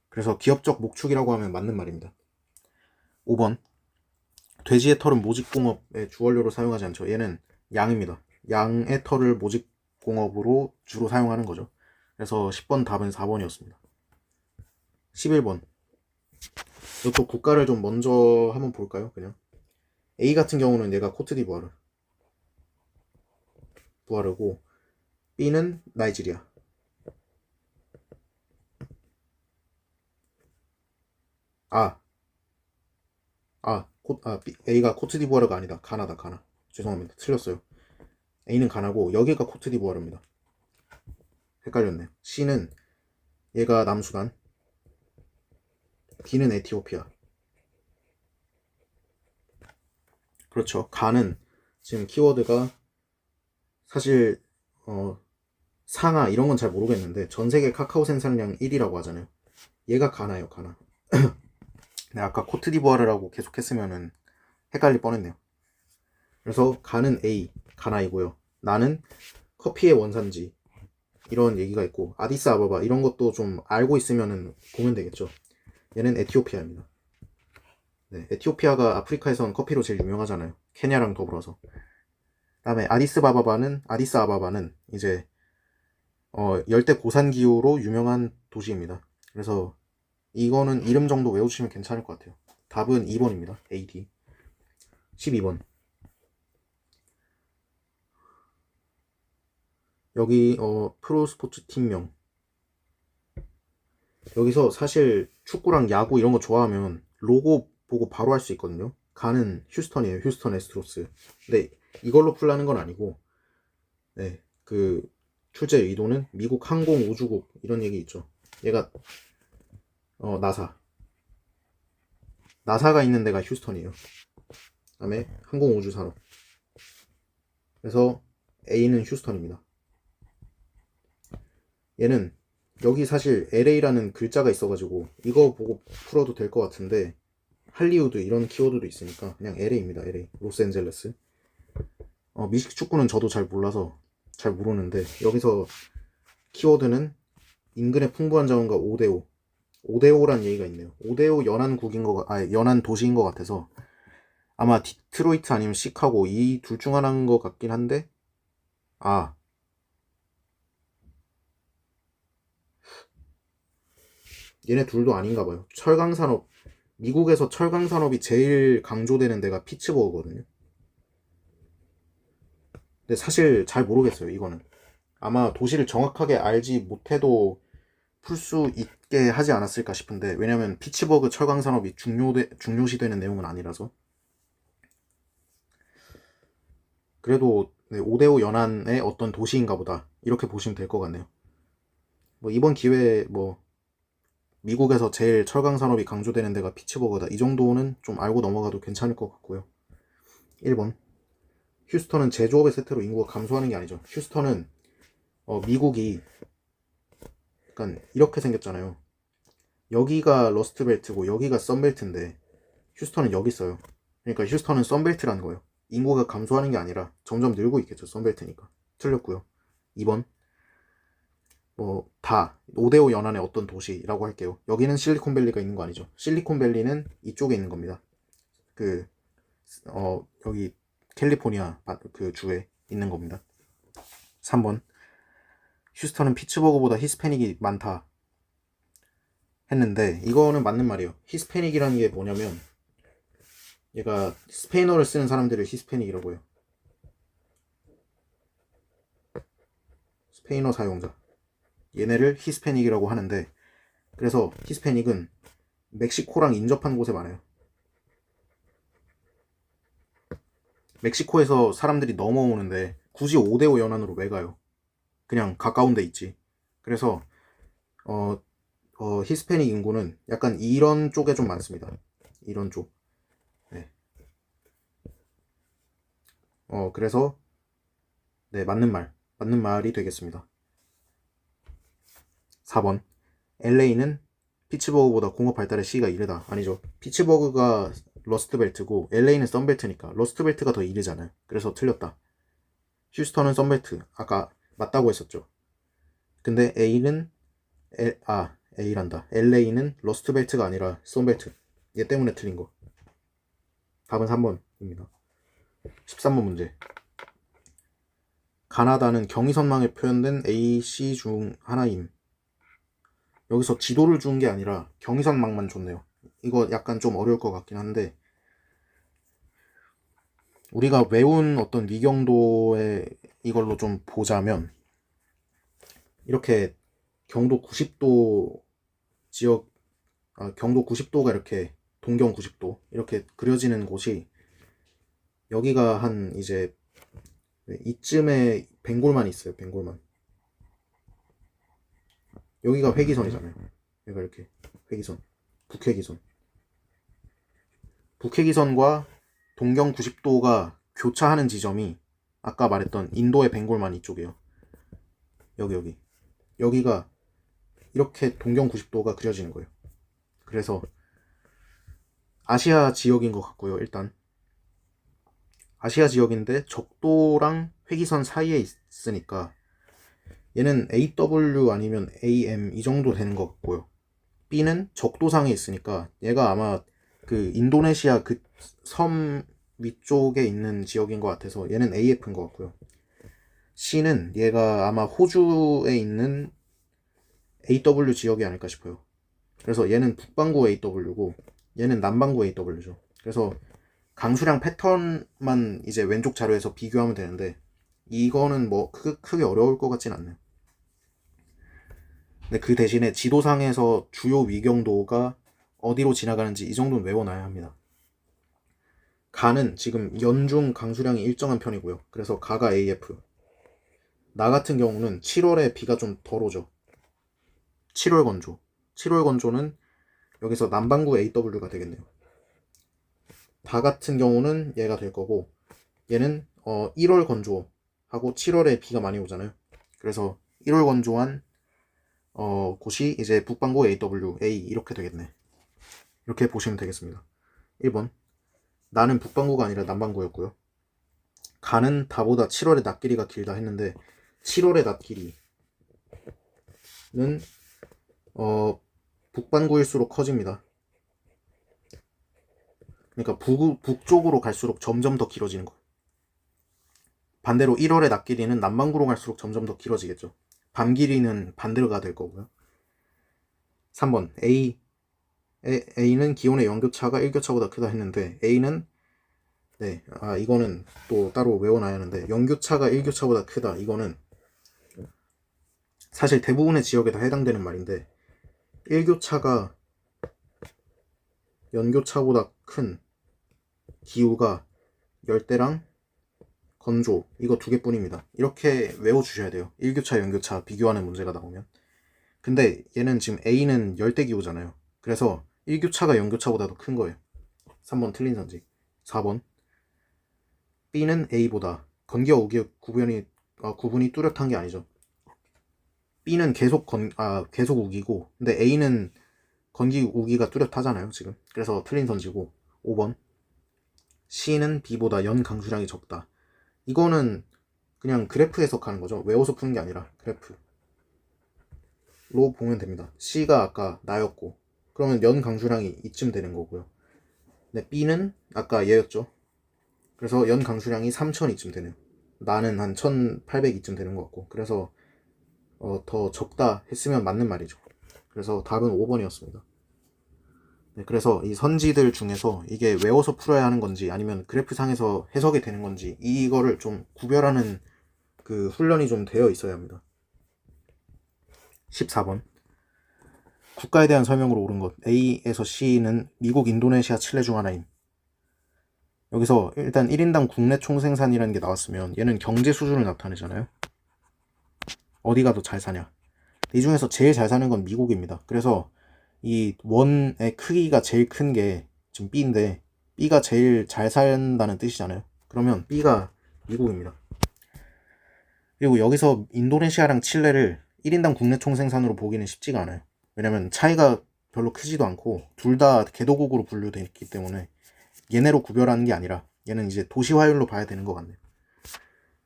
A: 그래서 기업적 목축이라고 하면 맞는 말입니다. 5번. 돼지의 털은 모직공업의 주원료로 사용하지 않죠. 얘는 양입니다. 양의 털을 모직공업으로 주로 사용하는 거죠. 그래서 10번 답은 4번이었습니다. 11번. 이것도 국가를 좀 먼저 한번 볼까요? 그냥 A 같은 경우는 얘가 부아르고, B는 나이지리아. A가 코트디부아르가 아니다. 가나. 죄송합니다. 틀렸어요. A는 가나고 여기가 코트디부아르입니다. 헷갈렸네요. C는 얘가 남수단, D는 에티오피아. 그렇죠. 가는 지금 키워드가 사실 상하 이런 건 잘 모르겠는데 전세계 카카오 생산량 1위라고 하잖아요. 얘가 가나요. 가나. 네, 아까 코트디부아르라고 계속 했으면은 헷갈릴 뻔했네요. 그래서 가는 A, 가나이고요. 나는 커피의 원산지 이런 얘기가 있고, 아디스아바바 이런 것도 좀 알고 있으면은 보면 되겠죠. 얘는 에티오피아입니다. 네, 에티오피아가 아프리카에선 커피로 제일 유명하잖아요. 케냐랑 더불어서. 그다음에 아디스아바바는 이제 열대 고산 기후로 유명한 도시입니다. 그래서 이거는 이름 정도 외우시면 괜찮을 것 같아요. 답은 2번입니다. AD. 12번. 여기 프로스포츠 팀명. 여기서 사실 축구랑 야구 이런 거 좋아하면 로고 보고 바로 할 수 있거든요. 가는 휴스턴이에요. 휴스턴 애스트로스. 근데 이걸로 풀라는 건 아니고, 네, 그 출제 의도는 미국 항공우주국 이런 얘기 있죠. 얘가 나사가 있는 데가 휴스턴이에요. 그다음에 항공우주산업. 그래서 A는 휴스턴입니다. 얘는 여기 사실 LA라는 글자가 있어가지고 이거 보고 풀어도 될 것 같은데, 할리우드 이런 키워드도 있으니까 그냥 LA입니다. LA, 로스앤젤레스. 미식 축구는 저도 잘 몰라서 잘 모르는데, 여기서 키워드는 인근의 풍부한 자원과 5대5. 5대5란 얘기가 있네요. 5대5 연안 도시인 것 같아서 아마 디트로이트 아니면 시카고 이 둘 중 하나인 것 같긴 한데, 얘네 둘도 아닌가 봐요. 철강산업, 미국에서 철강산업이 제일 강조되는 데가 피츠버그거든요. 근데 사실 잘 모르겠어요, 이거는. 아마 도시를 정확하게 알지 못해도 풀 수 있게 하지 않았을까 싶은데, 왜냐면 피츠버그 철강산업이 중요시되는 내용은 아니라서. 그래도 5대5 연안의 어떤 도시인가 보다, 이렇게 보시면 될 것 같네요. 이번 기회에 미국에서 제일 철강산업이 강조되는 데가 피츠버그다, 이 정도는 좀 알고 넘어가도 괜찮을 것 같고요. 1번. 휴스턴은 제조업의 쇠퇴로 인구가 감소하는 게 아니죠. 휴스턴은 미국이 약간 이렇게 생겼잖아요. 여기가 러스트벨트고 여기가 썬벨트인데 휴스턴은 여기 있어요. 그러니까 휴스턴은 썬벨트라는 거예요. 인구가 감소하는 게 아니라 점점 늘고 있겠죠. 썬벨트니까. 틀렸고요. 2번. 5대5 연안의 어떤 도시라고 할게요. 여기는 실리콘밸리가 있는 거 아니죠. 실리콘밸리는 이쪽에 있는 겁니다. 여기 캘리포니아 그 주에 있는 겁니다. 3번. 휴스턴은 피츠버그보다 히스패닉이 많다 했는데, 이거는 맞는 말이에요. 히스패닉이라는 게 뭐냐면, 얘가 스페인어를 쓰는 사람들을 히스패닉이라고 해요. 스페인어 사용자, 얘네를 히스패닉이라고 하는데, 그래서 히스패닉은 멕시코랑 인접한 곳에 많아요. 멕시코에서 사람들이 넘어오는데 굳이 5대5 연안으로 왜 가요? 그냥 가까운 데 있지. 그래서 히스패닉 인구는 약간 이런 쪽에 좀 많습니다. 이런 쪽. 네. 그래서 네, 맞는 말이 되겠습니다. 4번. LA는 피츠버그보다 공업 발달의 시기가 이르다. 아니죠. 피츠버그가 러스트벨트고 LA는 썬벨트니까 러스트벨트가 더 이르잖아요. 그래서 틀렸다. 휴스턴은 썬벨트. 아까 맞다고 했었죠. 근데 A란다. LA는 러스트벨트가 아니라 썬벨트. 얘 때문에 틀린 거. 답은 3번입니다. 13번 문제. 가나다는 경의선망에 표현된 AC 중 하나임. 여기서 지도를 준 게 아니라 경의선망만 줬네요. 이거 약간 좀 어려울 것 같긴 한데, 우리가 외운 어떤 위경도에 이걸로 좀 보자면, 이렇게 경도 90도 지역, 경도 90도가 이렇게 동경 90도 이렇게 그려지는 곳이, 여기가 한 이제 이쯤에 벵골만 있어요. 벵골만. 여기가 회기선이잖아요. 여기가 이렇게 회기선, 북회기선. 북회기선과 동경 90도가 교차하는 지점이 아까 말했던 인도의 벵골만 이쪽이에요. 여기가 이렇게 동경 90도가 그려지는 거예요. 그래서 아시아 지역인 것 같고요. 일단 아시아 지역인데 적도랑 회기선 사이에 있으니까 얘는 AW 아니면 AM 이 정도 되는 것 같고요. B는 적도상에 있으니까 얘가 아마 그 인도네시아 그 섬 위쪽에 있는 지역인 것 같아서 얘는 AF인 것 같고요. C는 얘가 아마 호주에 있는 AW 지역이 아닐까 싶어요. 그래서 얘는 북반구 AW고 얘는 남반구 AW죠. 그래서 강수량 패턴만 이제 왼쪽 자료에서 비교하면 되는데 이거는 뭐 크게 어려울 것 같진 않네요. 근데 그 대신에 지도상에서 주요 위경도가 어디로 지나가는지 이 정도는 외워놔야 합니다. 가는 지금 연중 강수량이 일정한 편이고요. 그래서 가가 AF. 나 같은 경우는 7월에 비가 좀 덜 오죠. 7월 건조. 7월 건조는 여기서 남반구 AW가 되겠네요. 다 같은 경우는 얘가 될 거고 얘는 1월 건조하고 7월에 비가 많이 오잖아요. 그래서 1월 건조한 곳이 이제 북반구 AW, A 이렇게 되겠네. 이렇게 보시면 되겠습니다. 1번 나는 북반구가 아니라 남반구였고요. 가는 다보다 7월의 낮 길이가 길다 했는데 7월의 낮 길이는 북반구일수록 커집니다. 그러니까 북쪽으로 갈수록 점점 더 길어지는 거예요. 반대로 1월의 낮 길이는 남반구로 갈수록 점점 더 길어지겠죠. 밤 길이는 반대로가 될 거고요. 3번 A는 기온의 연교차가 1교차보다 크다 했는데 A는 이거는 또 따로 외워놔야 하는데 연교차가 1교차보다 크다. 이거는 사실 대부분의 지역에 다 해당되는 말인데 1교차가 연교차보다 큰 기후가 열대랑 건조 이거 두 개뿐입니다. 이렇게 외워주셔야 돼요. 1교차 연교차 비교하는 문제가 나오면. 근데 얘는 지금 A는 열대기후잖아요. 그래서 1교차가 연교차보다도 큰 거예요. 3번 틀린 선지. 4번 B는 A보다 건기와 우기의 구분이 뚜렷한 게 아니죠. B는 계속 우기고 근데 A는 건기 우기가 뚜렷하잖아요 지금. 그래서 틀린 선지고. 5번 C는 B보다 연 강수량이 적다. 이거는 그냥 그래프 해석하는 거죠. 외워서 푸는 게 아니라 그래프로 보면 됩니다. C가 아까 나였고 그러면 연 강수량이 이쯤 되는 거고요. 근데 B는 아까 얘였죠. 그래서 연 강수량이 3000이쯤 되네요. 나는 한 1800이쯤 되는 것 같고 그래서 더 적다 했으면 맞는 말이죠. 그래서 답은 5번이었습니다. 네, 그래서 이 선지들 중에서 이게 외워서 풀어야 하는 건지 아니면 그래프상에서 해석이 되는 건지 이거를 좀 구별하는 그 훈련이 좀 되어 있어야 합니다. 14번 국가에 대한 설명으로 옳은 것. A에서 C는 미국, 인도네시아, 칠레 중 하나임. 여기서 일단 1인당 국내 총생산이라는 게 나왔으면 얘는 경제 수준을 나타내잖아요. 어디가 더 잘 사냐. 이 중에서 제일 잘 사는 건 미국입니다. 그래서 이 원의 크기가 제일 큰 게 지금 B인데 B가 제일 잘 산다는 뜻이잖아요. 그러면 B가 미국입니다. 그리고 여기서 인도네시아랑 칠레를 1인당 국내 총생산으로 보기는 쉽지가 않아요. 왜냐면 차이가 별로 크지도 않고 둘 다 개도국으로 분류되어 있기 때문에 얘네로 구별하는 게 아니라 얘는 이제 도시화율로 봐야 되는 것 같네요.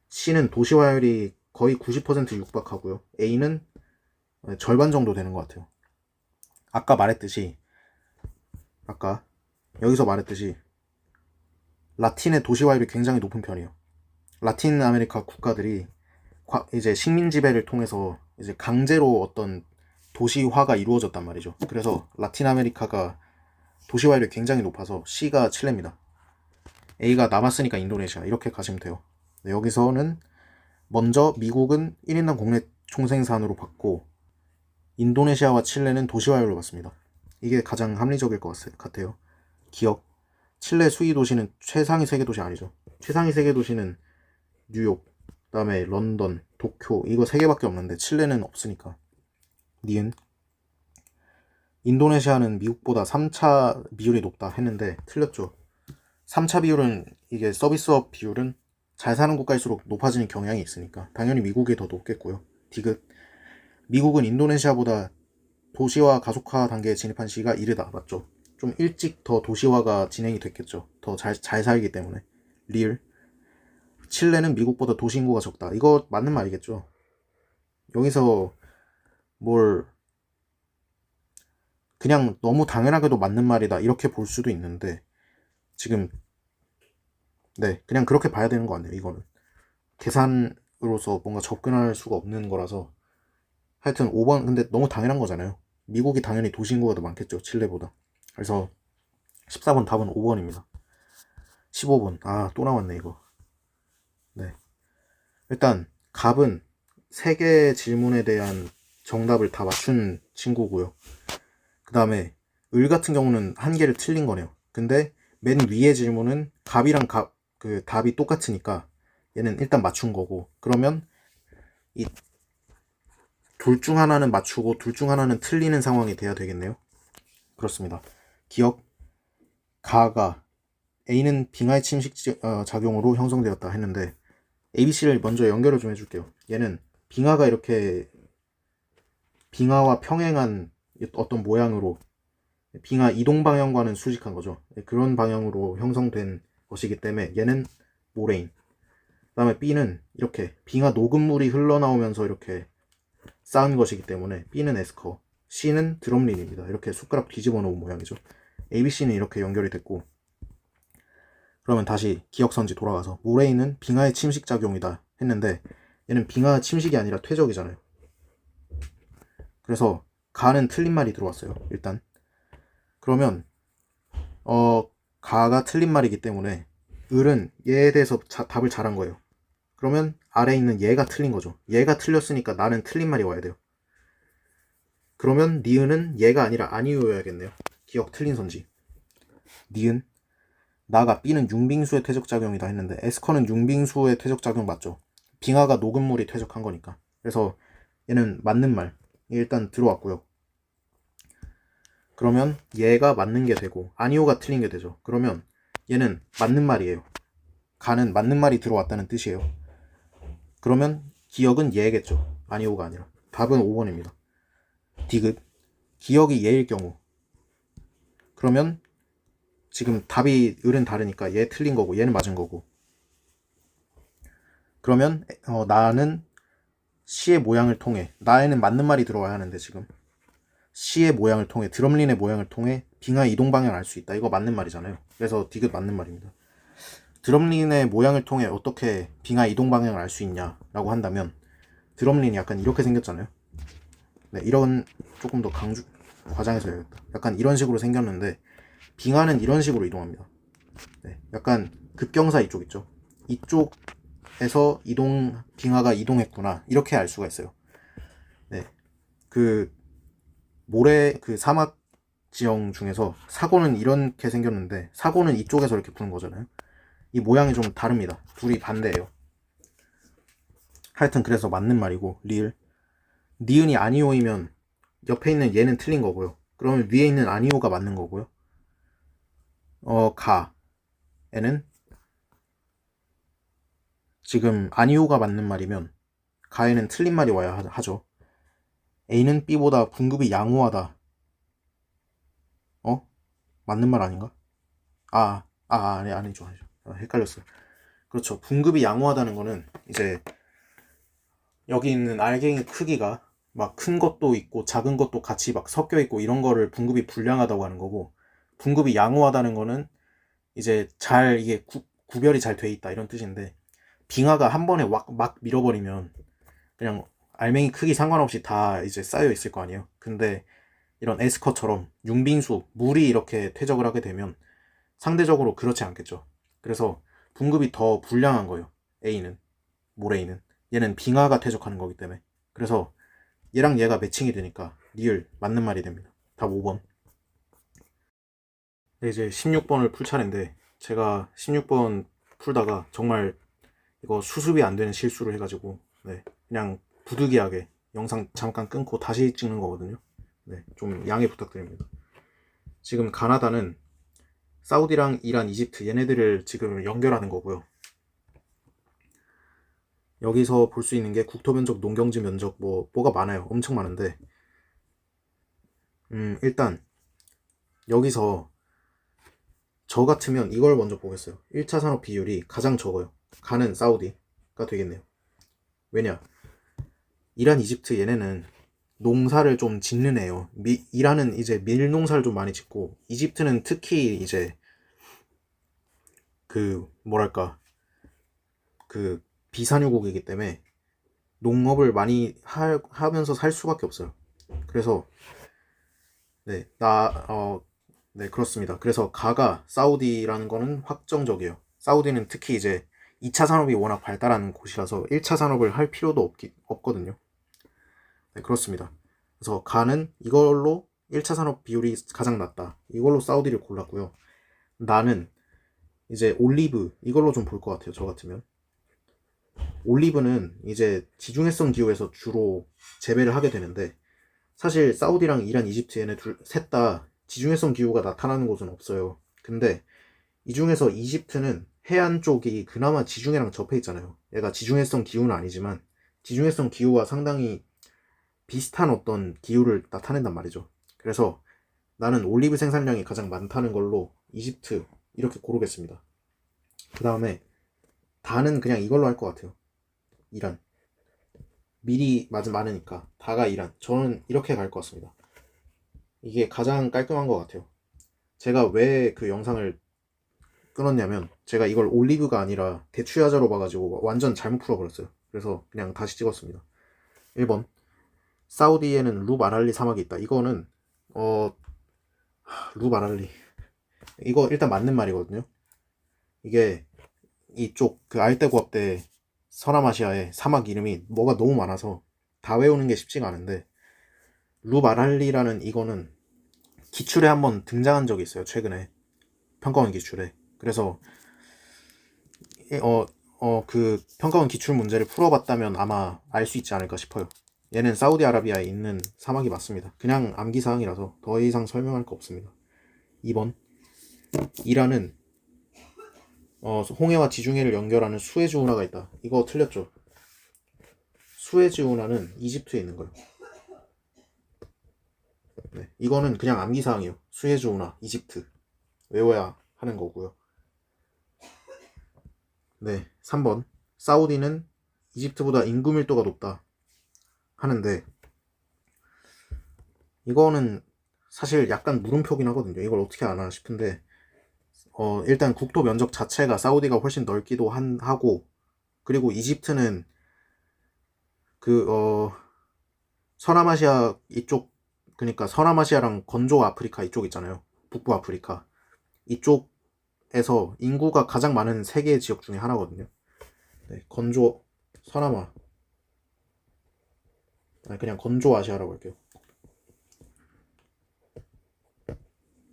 A: C는 도시화율이 거의 90% 육박하고요. A는 절반 정도 되는 것 같아요. 여기서 말했듯이 라틴의 도시화율이 굉장히 높은 편이에요. 라틴 아메리카 국가들이 이제 식민 지배를 통해서 이제 강제로 어떤 도시화가 이루어졌단 말이죠. 그래서 라틴 아메리카가 도시화율이 굉장히 높아서 C가 칠레입니다. A가 남았으니까 인도네시아 이렇게 가시면 돼요. 네, 여기서는 먼저 미국은 1인당 국내 총생산으로 봤고 인도네시아와 칠레는 도시화율로 봤습니다. 이게 가장 합리적일 것 같아요. 기억. 칠레 수위 도시는 최상위 세계 도시 아니죠. 최상위 세계 도시는 뉴욕, 그 다음에 런던, 도쿄 이거 3개밖에 없는데 칠레는 없으니까. 니은. 인도네시아는 미국보다 3차 비율이 높다 했는데 틀렸죠. 3차 비율은 이게 서비스업 비율은 잘 사는 국가일수록 높아지는 경향이 있으니까 당연히 미국이 더 높겠고요. 디귿. 미국은 인도네시아보다 도시화 가속화 단계에 진입한 시기가 이르다. 맞죠? 좀 일찍 더 도시화가 진행이 됐겠죠. 더 잘 살기 때문에. 리을. 칠레는 미국보다 도시 인구가 적다. 이거 맞는 말이겠죠. 여기서 뭘 그냥 너무 당연하게도 맞는 말이다 이렇게 볼 수도 있는데 지금 그냥 그렇게 봐야 되는 거 같네요. 이거는 계산으로서 뭔가 접근할 수가 없는 거라서 하여튼 5번 근데 너무 당연한 거잖아요. 미국이 당연히 도시 인구가 더 많겠죠. 칠레보다. 그래서 14번 답은 5번입니다. 15번. 아, 또 나왔네, 이거. 네. 일단, 갑은 3개의 질문에 대한 정답을 다 맞춘 친구고요. 그 다음에, 을 같은 경우는 1개를 틀린 거네요. 근데, 맨 위의 질문은 갑이랑 그 답이 똑같으니까, 얘는 일단 맞춘 거고, 그러면, 이 둘 중 하나는 맞추고, 둘 중 하나는 틀리는 상황이 돼야 되겠네요. 그렇습니다. 기억, 가가, A는 빙하의 침식 작용으로 형성되었다 했는데, ABC를 먼저 연결을 좀 해줄게요. 얘는 빙하가 이렇게 빙하와 평행한 어떤 모양으로 빙하 이동 방향과는 수직한 거죠. 그런 방향으로 형성된 것이기 때문에 얘는 모레인. 그 다음에 B는 이렇게 빙하 녹음물이 흘러나오면서 이렇게 쌓은 것이기 때문에 B는 에스커, C는 드럼린입니다. 이렇게 숟가락 뒤집어 놓은 모양이죠. ABC는 이렇게 연결이 됐고, 그러면 다시 기억선지 돌아가서 모레인은 빙하의 침식작용이다 했는데 얘는 빙하 침식이 아니라 퇴적이잖아요. 그래서 가는 틀린 말이 들어왔어요. 일단 그러면 가가 틀린 말이기 때문에 을은 얘에 대해서 답을 잘한 거예요. 그러면 아래에 있는 얘가 틀린 거죠. 얘가 틀렸으니까 나는 틀린 말이 와야 돼요. 그러면 니은은 얘가 아니라 아니오여야겠네요. 기억 틀린 선지. 니은 나가 B는 융빙수의 퇴적작용이다 했는데 에스커는 융빙수의 퇴적작용 맞죠? 빙하가 녹음물이 퇴적한 거니까. 그래서 얘는 맞는 말 일단 들어왔고요. 그러면 얘가 맞는 게 되고 아니오가 틀린 게 되죠. 그러면 얘는 맞는 말이에요. 가는 맞는 말이 들어왔다는 뜻이에요. 그러면 기억은 얘겠죠. 아니오가 아니라. 답은 5번입니다. 디귿 기억이 얘일 경우 그러면 지금 답이 을은 다르니까 얘 틀린 거고 얘는 맞은 거고, 그러면 나는 C의 모양을 통해, 나에는 맞는 말이 들어와야 하는데 지금 C의 모양을 통해, 드럼린의 모양을 통해 빙하의 이동 방향을 알 수 있다. 이거 맞는 말이잖아요. 그래서 디귿 맞는 말입니다. 드럼린의 모양을 통해 어떻게 빙하의 이동 방향을 알 수 있냐라고 한다면 드럼린이 약간 이렇게 생겼잖아요. 네, 이런 조금 더 과장해서 해야겠다. 약간 이런 식으로 생겼는데 빙하는 이런 식으로 이동합니다. 네, 약간 급경사 이쪽 있죠. 이쪽에서 빙하가 이동했구나 이렇게 알 수가 있어요. 네, 그 사막 지형 중에서 사고는 이렇게 생겼는데 사고는 이쪽에서 이렇게 부는 거잖아요. 이 모양이 좀 다릅니다. 둘이 반대예요. 하여튼 그래서 맞는 말이고, 리을 니은이 아니오이면 옆에 있는 얘는 틀린 거고요. 그러면 위에 있는 아니오가 맞는 거고요. 가에는 지금 아니오가 맞는 말이면 가에는 틀린 말이 와야 하죠. A는 B보다 분급이 양호하다. 맞는 말 아닌가? 아니죠. 헷갈렸어요. 그렇죠. 분급이 양호하다는 거는 이제 여기 있는 알갱이 크기가 막 큰 것도 있고 작은 것도 같이 막 섞여 있고 이런 거를 분급이 불량하다고 하는 거고, 분급이 양호하다는 거는 이제 잘 이게 구별이 잘 돼 있다 이런 뜻인데, 빙하가 한 번에 막 밀어버리면 그냥 알맹이 크기 상관없이 다 이제 쌓여 있을 거 아니에요. 근데 이런 에스커처럼 융빙수, 물이 이렇게 퇴적을 하게 되면 상대적으로 그렇지 않겠죠. 그래서 분급이 더 불량한 거예요. A는, 모레이는. 얘는 빙하가 퇴적하는 거기 때문에. 그래서 얘랑 얘가 매칭이 되니까 리을 맞는 말이 됩니다. 답 5번. 네, 이제 16번을 풀 차례인데 제가 16번 풀다가 정말 이거 수습이 안 되는 실수를 해가지고 그냥 부득이하게 영상 잠깐 끊고 다시 찍는 거거든요. 좀 양해 부탁드립니다. 지금 가나다는 사우디랑 이란, 이집트 얘네들을 지금 연결하는 거고요. 여기서 볼 수 있는 게 국토 면적, 농경지 면적 뭐가 많아요. 엄청 많은데 일단 여기서 저 같으면 이걸 먼저 보겠어요. 1차 산업 비율이 가장 적어요. 가는 사우디가 되겠네요. 왜냐? 이란, 이집트 얘네는 농사를 좀 짓는 애요. 이란은 이제 밀농사를 좀 많이 짓고, 이집트는 특히 이제 비산유국이기 때문에 농업을 많이 하면서 살 수밖에 없어요. 그래서 그렇습니다. 그래서 가가 사우디라는 거는 확정적이에요. 사우디는 특히 이제 2차 산업이 워낙 발달하는 곳이라서 1차 산업을 할 필요도 없거든요. 네, 그렇습니다. 그래서 가는 이걸로 1차 산업 비율이 가장 낮다. 이걸로 사우디를 골랐고요. 나는 이제 올리브 이걸로 좀 볼 것 같아요. 저 같으면. 올리브는 이제 지중해성 기후에서 주로 재배를 하게 되는데, 사실 사우디랑 이란, 이집트 얘네 셋 다 지중해성 기후가 나타나는 곳은 없어요. 근데 이 중에서 이집트는 해안 쪽이 그나마 지중해랑 접해 있잖아요. 얘가 지중해성 기후는 아니지만 지중해성 기후와 상당히 비슷한 어떤 기후를 나타낸단 말이죠. 그래서 나는 올리브 생산량이 가장 많다는 걸로 이집트 이렇게 고르겠습니다. 그 다음에 다는 그냥 이걸로 할 것 같아요. 이란. 밀이 많으니까 다가 이란. 저는 이렇게 갈 것 같습니다. 이게 가장 깔끔한 것 같아요. 제가 왜 그 영상을 끊었냐면 제가 이걸 올리브가 아니라 대추야자로 봐가지고 완전 잘못 풀어버렸어요. 그래서 그냥 다시 찍었습니다. 1번 사우디에는 룹 아랄리 사막이 있다. 이거는 룹 아랄리 이거 일단 맞는 말이거든요. 이게 이쪽 그 알대고압대 서남아시아의 사막 이름이 뭐가 너무 많아서 다 외우는 게 쉽지가 않은데, 룹 아랄리라는 이거는 기출에 한번 등장한 적이 있어요. 최근에 평가원 기출에. 그래서 그 평가원 기출 문제를 풀어봤다면 아마 알 수 있지 않을까 싶어요. 얘는 사우디아라비아에 있는 사막이 맞습니다. 그냥 암기사항이라서 더 이상 설명할 거 없습니다. 2번 이란은 홍해와 지중해를 연결하는 수에즈 운하가 있다. 이거 틀렸죠. 수에즈 운하는 이집트에 있는 거예요. 네, 이거는 그냥 암기사항이에요. 수에즈 운하, 이집트 외워야 하는 거고요. 네, 3번 사우디는 이집트보다 인구 밀도가 높다 하는데, 이거는 사실 약간 물음표긴 하거든요. 이걸 어떻게 아나 싶은데, 일단 국토 면적 자체가 사우디가 훨씬 넓기도 하고, 그리고 이집트는 서남아시아 이쪽, 그러니까 서남아시아랑 건조 아프리카 이쪽 있잖아요. 북부 아프리카 이쪽에서 인구가 가장 많은 세 개의 지역 중에 하나거든요. 네, 건조 서남아, 그냥 건조 아시아라고 할게요.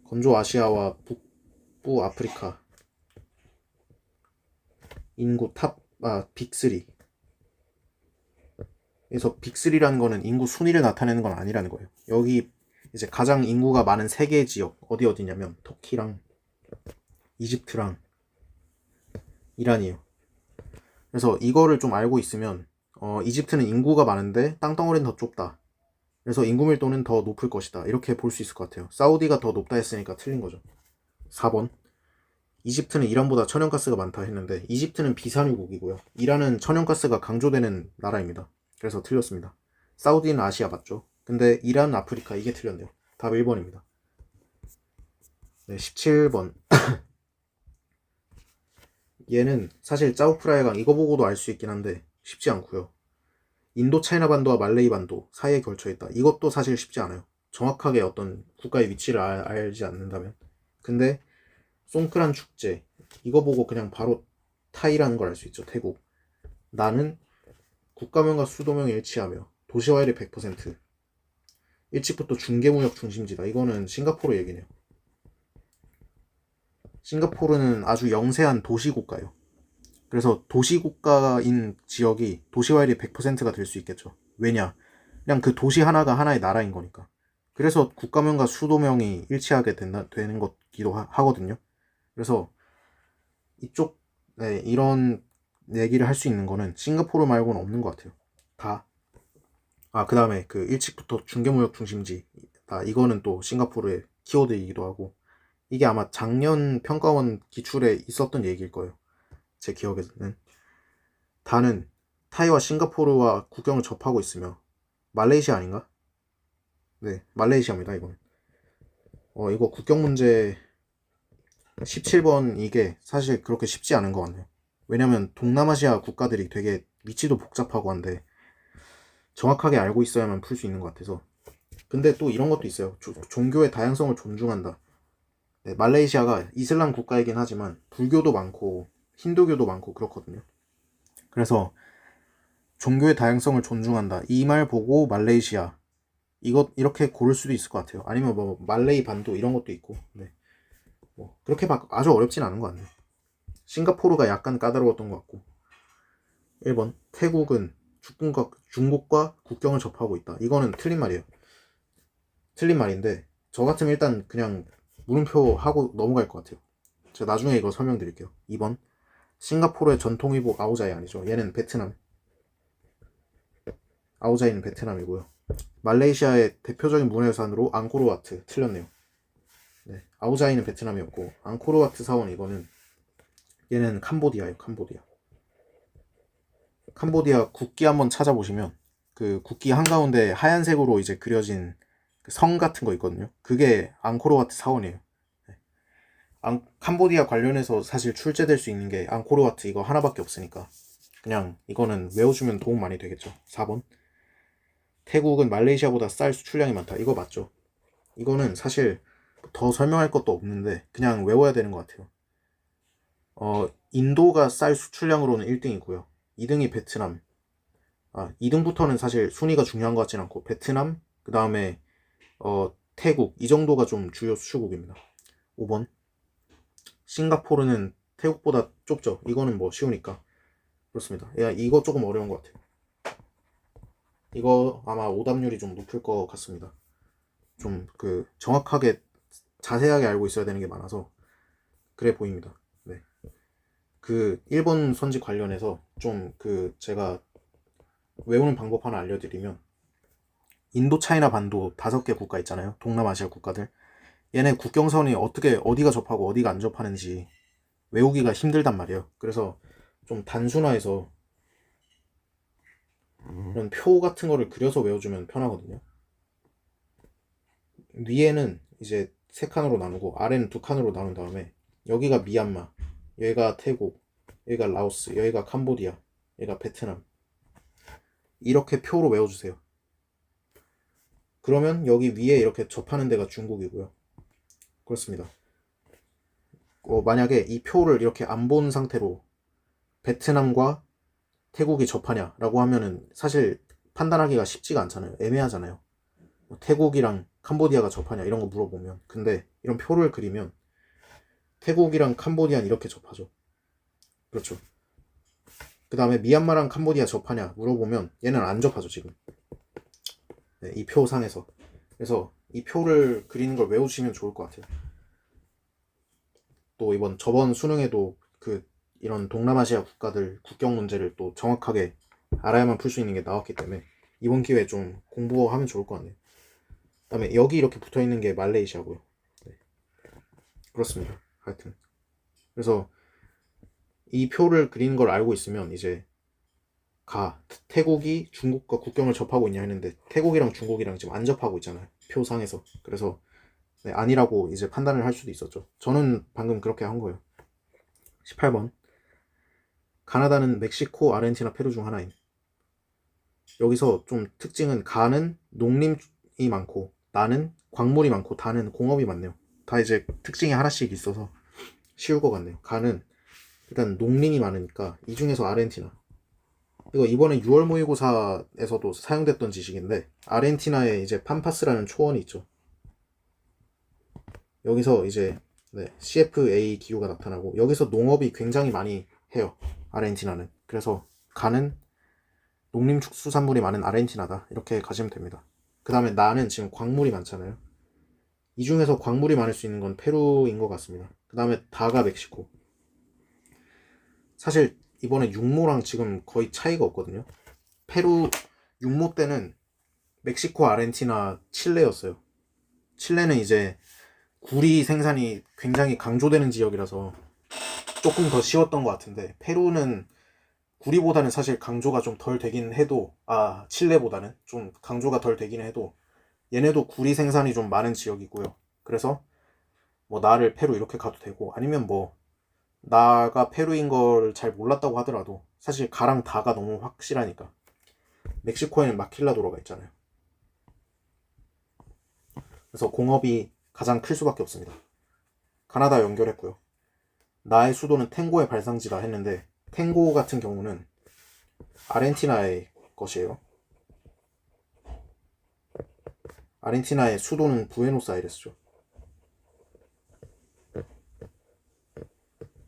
A: 건조 아시아와 북부 아프리카 인구 빅3. 그래서 빅3라는 거는 인구 순위를 나타내는 건 아니라는 거예요. 여기 이제 가장 인구가 많은 세 개의 지역 어디냐면 터키랑 이집트랑 이란이에요. 그래서 이거를 좀 알고 있으면 이집트는 인구가 많은데 땅덩어리는 더 좁다. 그래서 인구 밀도는 더 높을 것이다. 이렇게 볼 수 있을 것 같아요. 사우디가 더 높다 했으니까 틀린 거죠. 4번 이집트는 이란보다 천연가스가 많다 했는데, 이집트는 비산유국이고요. 이란은 천연가스가 강조되는 나라입니다. 그래서 틀렸습니다. 사우디는 아시아 맞죠? 근데 이란, 아프리카 이게 틀렸네요. 답 1번입니다. 네, 17번 얘는 사실 짜오프라야강 이거 보고도 알 수 있긴 한데 쉽지 않고요. 인도 차이나 반도와 말레이 반도 사이에 걸쳐 있다. 이것도 사실 쉽지 않아요. 정확하게 어떤 국가의 위치를 알지 않는다면. 근데 송크란 축제 이거 보고 그냥 바로 타이라는 걸 알 수 있죠. 태국. 나는 국가명과 수도명이 일치하며 도시화율이 100%. 일찍부터 중개무역 중심지다. 이거는 싱가포르 얘기네요. 싱가포르는 아주 영세한 도시국가예요. 그래서 도시국가인 지역이 도시화율이 100%가 될 수 있겠죠. 왜냐? 그냥 그 도시 하나가 하나의 나라인 거니까. 그래서 국가명과 수도명이 일치하게 되는 것기도 하거든요. 그래서 이쪽 이런 얘기를 할 수 있는 거는 싱가포르 말고는 없는 것 같아요. 다. 그 다음에 그 일찍부터 중개무역 중심지. 이거는 또 싱가포르의 키워드이기도 하고, 이게 아마 작년 평가원 기출에 있었던 얘기일 거예요. 제 기억에는. 다는 타이와 싱가포르와 국경을 접하고 있으며, 말레이시아 아닌가? 네, 말레이시아입니다. 이거는. 이거 국경 문제 17번 이게 사실 그렇게 쉽지 않은 것 같네요. 왜냐면 동남아시아 국가들이 되게 위치도 복잡하고 한데 정확하게 알고 있어야만 풀 수 있는 것 같아서. 근데 또 이런 것도 있어요. 종교의 다양성을 존중한다. 네, 말레이시아가 이슬람 국가이긴 하지만 불교도 많고 힌두교도 많고 그렇거든요. 그래서 종교의 다양성을 존중한다. 이 말 보고 말레이시아 이렇게 고를 수도 있을 것 같아요. 아니면 뭐 말레이 반도 이런 것도 있고. 네. 뭐 그렇게 아주 어렵진 않은 것 같네요. 싱가포르가 약간 까다로웠던 것 같고. 1번 태국은 중국과 국경을 접하고 있다. 이거는 틀린 말이에요. 틀린 말인데 저 같으면 일단 그냥 물음표 하고 넘어갈 것 같아요. 제가 나중에 이거 설명드릴게요. 2번 싱가포르의 전통의복 아오자이 아니죠. 얘는 베트남. 아오자이는 베트남이고요. 말레이시아의 대표적인 문화유산으로 앙코르와트. 틀렸네요. 네, 아오자이는 베트남이었고 앙코르와트 사원 이거는 얘는 캄보디아예요. 캄보디아 국기 한번 찾아보시면 그 국기 한가운데 하얀색으로 이제 그려진 그 성 같은 거 있거든요. 그게 앙코르와트 사원이에요. 네. 캄보디아 관련해서 사실 출제될 수 있는 게 앙코르와트 이거 하나밖에 없으니까 그냥 이거는 외워주면 도움 많이 되겠죠. 4번 태국은 말레이시아보다 쌀 수출량이 많다. 이거 맞죠? 이거는 사실 더 설명할 것도 없는데 그냥 외워야 되는 것 같아요. 인도가 쌀 수출량으로는 1등이고요. 2등이 베트남. 2등부터는 사실 순위가 중요한 것 같진 않고 베트남, 그 다음에 태국 이 정도가 좀 주요 수출국입니다. 5번 싱가포르는 태국보다 좁죠. 이거는 뭐 쉬우니까 그렇습니다. 야, 이거 조금 어려운 것 같아요. 이거 아마 오답률이 좀 높을 것 같습니다. 좀 그 정확하게 자세하게 알고 있어야 되는 게 많아서 그래 보입니다. 네. 그 일본 선지 관련해서 좀 그 제가 외우는 방법 하나 알려드리면 인도 차이나 반도 5개 국가 있잖아요. 동남아시아 국가들. 얘네 국경선이 어디가 접하고 어디가 안 접하는지 외우기가 힘들단 말이에요. 그래서 좀 단순화해서 이런 표 같은 거를 그려서 외워주면 편하거든요. 위에는 이제 3칸으로 나누고 아래는 2칸으로 나눈 다음에 여기가 미얀마, 여기가 태국, 여기가 라오스, 여기가 캄보디아, 여기가 베트남. 이렇게 표로 외워주세요. 그러면 여기 위에 이렇게 접하는 데가 중국이고요. 그렇습니다. 만약에 이 표를 이렇게 안 본 상태로 베트남과 태국이 접하냐라고 하면은 사실 판단하기가 쉽지가 않잖아요. 애매하잖아요. 태국이랑 캄보디아가 접하냐 이런 거 물어보면. 근데 이런 표를 그리면 태국이랑 캄보디아는 이렇게 접하죠. 그렇죠. 그 다음에 미얀마랑 캄보디아 접하냐 물어보면 얘는 안 접하죠 지금. 네, 이 표상에서. 그래서 이 표를 그리는 걸 외우시면 좋을 것 같아요. 또 저번 수능에도 이런 동남아시아 국가들 국경 문제를 또 정확하게 알아야만 풀 수 있는 게 나왔기 때문에 이번 기회에 좀 공부하면 좋을 것 같네요. 그 다음에 여기 이렇게 붙어있는 게 말레이시아고요. 네. 그렇습니다. 하여튼 그래서 이 표를 그리는 걸 알고 있으면 이제 태국이 중국과 국경을 접하고 있냐 했는데 태국이랑 중국이랑 지금 안 접하고 있잖아요. 표상에서. 그래서 네, 아니라고 이제 판단을 할 수도 있었죠. 저는 방금 그렇게 한 거예요. 18번 가나다는 멕시코, 아르헨티나, 페루 중 하나임. 여기서 좀 특징은 가는 농림이 많고 나는 광물이 많고 다는 공업이 많네요. 다 이제 특징이 하나씩 있어서 쉬울 것 같네요. 가는 일단 농림이 많으니까 이 중에서 아르헨티나. 이거 이번에 6월 모의고사에서도 사용됐던 지식인데 아르헨티나에 이제 팜파스라는 초원이 있죠. 여기서 이제 CFA 기후가 나타나고 여기서 농업이 굉장히 많이 해요. 아르헨티나는. 그래서 가는 농림축수산물이 많은 아르헨티나다. 이렇게 가시면 됩니다. 그 다음에 나는 지금 광물이 많잖아요. 이 중에서 광물이 많을 수 있는 건 페루인 것 같습니다. 그 다음에 다가 멕시코. 사실 이번에 육모랑 지금 거의 차이가 없거든요. 페루 육모 때는 멕시코, 아르헨티나, 칠레였어요. 칠레는 이제 구리 생산이 굉장히 강조되는 지역이라서 조금 더 쉬웠던 것 같은데 페루는 구리보다는 사실 강조가 좀 덜 되긴 해도 칠레보다는 좀 강조가 덜 되긴 해도 얘네도 구리 생산이 좀 많은 지역이고요. 그래서 뭐 나를 페루 이렇게 가도 되고 아니면 뭐 나가 페루인 걸 잘 몰랐다고 하더라도 사실 가랑 다가 너무 확실하니까 멕시코에는 마킬라도로가 있잖아요. 그래서 공업이 가장 클 수밖에 없습니다. 가나다 연결했고요. 나의 수도는 탱고의 발상지다 했는데 탱고 같은 경우는 아르헨티나의 것이에요. 아르헨티나의 수도는 부에노스아이레스죠.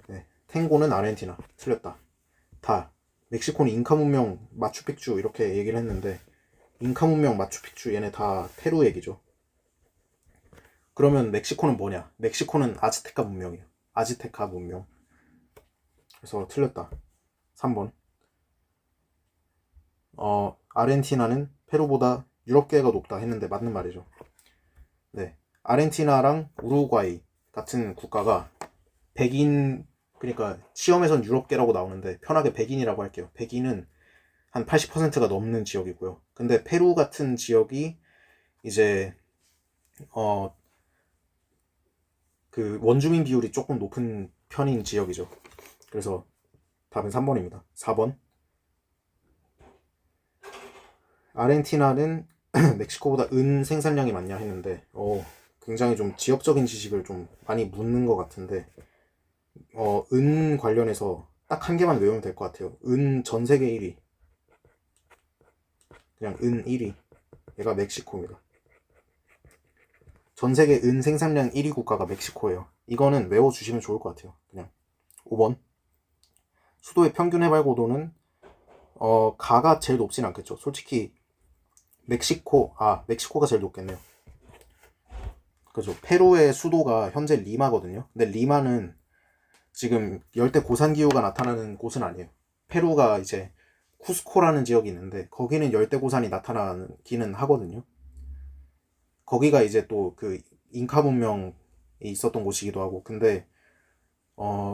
A: 네, 탱고는 아르헨티나. 틀렸다. 다 멕시코는 잉카 문명 마추픽추 이렇게 얘기를 했는데 잉카 문명 마추픽추 얘네 다 페루 얘기죠. 그러면 멕시코는 뭐냐? 멕시코는 아즈테카 문명이에요. 아즈테카 문명. 그래서 틀렸다. 3번. 아르헨티나는 페루보다 유럽계가 높다 했는데 맞는 말이죠. 네, 아르헨티나랑 우루과이 같은 국가가 백인, 그러니까 시험에선 유럽계라고 나오는데 편하게 백인이라고 할게요. 백인은 한 80%가 넘는 지역이고요. 근데 페루 같은 지역이 이제 그 원주민 비율이 조금 높은 편인 지역이죠. 그래서 답은 3번입니다. 4번. 아르헨티나는 멕시코보다 은 생산량이 많냐 했는데 굉장히 좀 지역적인 지식을 좀 많이 묻는 것 같은데 은 관련해서 딱 한 개만 외우면 될 것 같아요. 은 전 세계 1위. 그냥 은 1위. 얘가 멕시코입니다. 전 세계 은 생산량 1위 국가가 멕시코예요. 이거는 외워주시면 좋을 것 같아요. 그냥 5번. 수도의 평균 해발 고도는 가가 제일 높진 않겠죠. 솔직히 멕시코가 제일 높겠네요. 그죠. 페루의 수도가 현재 리마거든요. 근데 리마는 지금 열대 고산 기후가 나타나는 곳은 아니에요. 페루가 이제 쿠스코라는 지역이 있는데 거기는 열대 고산이 나타나기는 하거든요. 거기가 이제 또 그 잉카 문명이 있었던 곳이기도 하고, 근데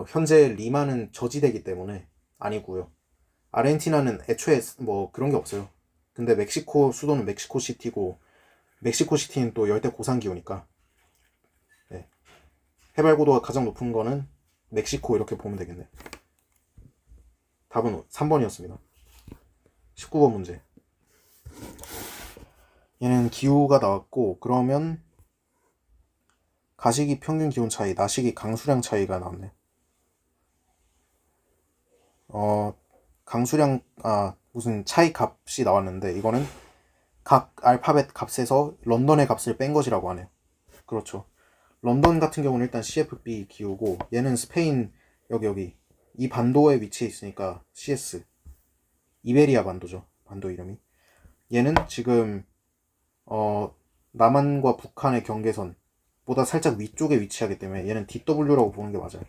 A: 현재 리마는 저지대이기 때문에 아니고요. 아르헨티나는 애초에 뭐 그런 게 없어요. 근데 멕시코 수도는 멕시코시티고 멕시코시티는 또 열대 고산 기후니까 네. 해발 고도가 가장 높은 거는 멕시코 이렇게 보면 되겠네. 답은 3번이었습니다. 19번 문제. 얘는 기후가 나왔고, 그러면 가시기 평균 기온 차이, 나시기 강수량 차이가 나왔네. 강수량 무슨 차이 값이 나왔는데 이거는 각 알파벳 값에서 런던의 값을 뺀 것이라고 하네요. 그렇죠. 런던 같은 경우는 일단 CFB 기후고 얘는 스페인 여기 이 반도에 위치해 있으니까 CS 이베리아 반도죠. 반도 이름이. 얘는 지금 남한과 북한의 경계선보다 살짝 위쪽에 위치하기 때문에 얘는 DW라고 보는 게 맞아요.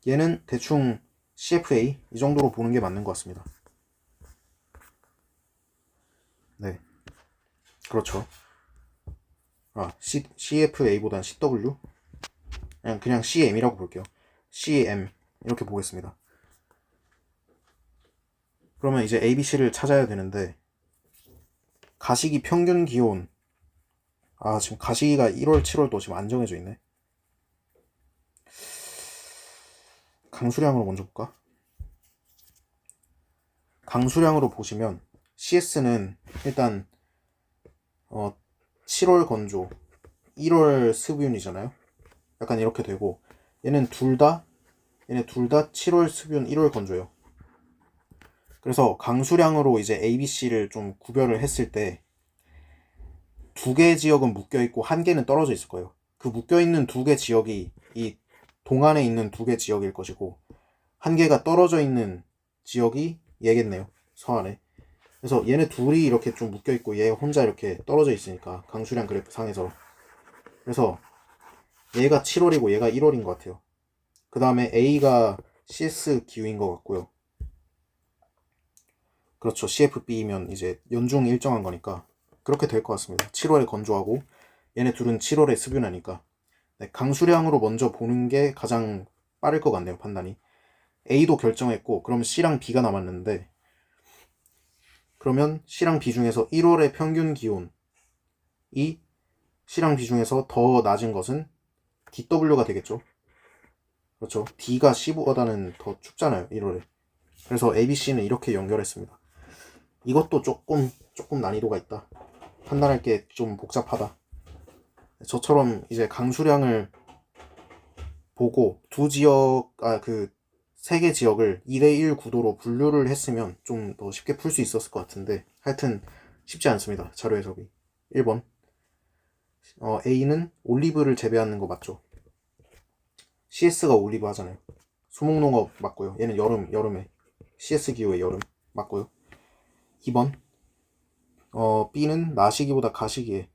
A: 얘는 대충 CFA 이 정도로 보는 게 맞는 것 같습니다. 네, 그렇죠. CFA보단 CW? 그냥 CM이라고 볼게요. CM 이렇게 보겠습니다. 그러면 이제 ABC를 찾아야 되는데 가시기 평균 기온 지금 가시기가 1월, 7월도 지금 안 정해져 있네. 강수량으로 먼저 볼까? 강수량으로 보시면 CS는 일단 7월 건조 1월 습윤이잖아요. 약간 이렇게 되고 얘네 둘 다 7월 습윤 1월 건조예요. 그래서 강수량으로 이제 ABC를 좀 구별을 했을 때 두 개 지역은 묶여있고 한 개는 떨어져 있을 거예요. 그 묶여있는 두 개 지역이 이 동안에 있는 두 개 지역일 것이고 한 개가 떨어져 있는 지역이 얘겠네요. 서안에. 그래서 얘네 둘이 이렇게 좀 묶여있고 얘 혼자 이렇게 떨어져 있으니까 강수량 그래프 상에서. 그래서 얘가 7월이고 얘가 1월인 것 같아요. 그 다음에 A가 CS 기후인 것 같고요. 그렇죠. CFB면 이제 연중 일정한 거니까 그렇게 될 것 같습니다. 7월에 건조하고 얘네 둘은 7월에 습윤하니까 네, 강수량으로 먼저 보는 게 가장 빠를 것 같네요. 판단이. A도 결정했고 그럼 C랑 B가 남았는데 그러면 C랑 B 중에서 1월의 평균 기온이 C랑 B 중에서 더 낮은 것은 DW가 되겠죠. 그렇죠. D가 C보다는 더 춥잖아요. 1월에. 그래서 ABC는 이렇게 연결했습니다. 이것도 조금 난이도가 있다. 판단할 게 좀 복잡하다. 저처럼 이제 강수량을 보고 두 지역, 세 개 지역을 2대1 구도로 분류를 했으면 좀 더 쉽게 풀 수 있었을 것 같은데 하여튼 쉽지 않습니다. 자료 해석이. 1번 A는 올리브를 재배하는 거 맞죠? CS가 올리브 하잖아요. 수목농업 맞고요. 얘는 여름에 CS 기후의 여름 맞고요. 2번 B는 나시기보다 가시기에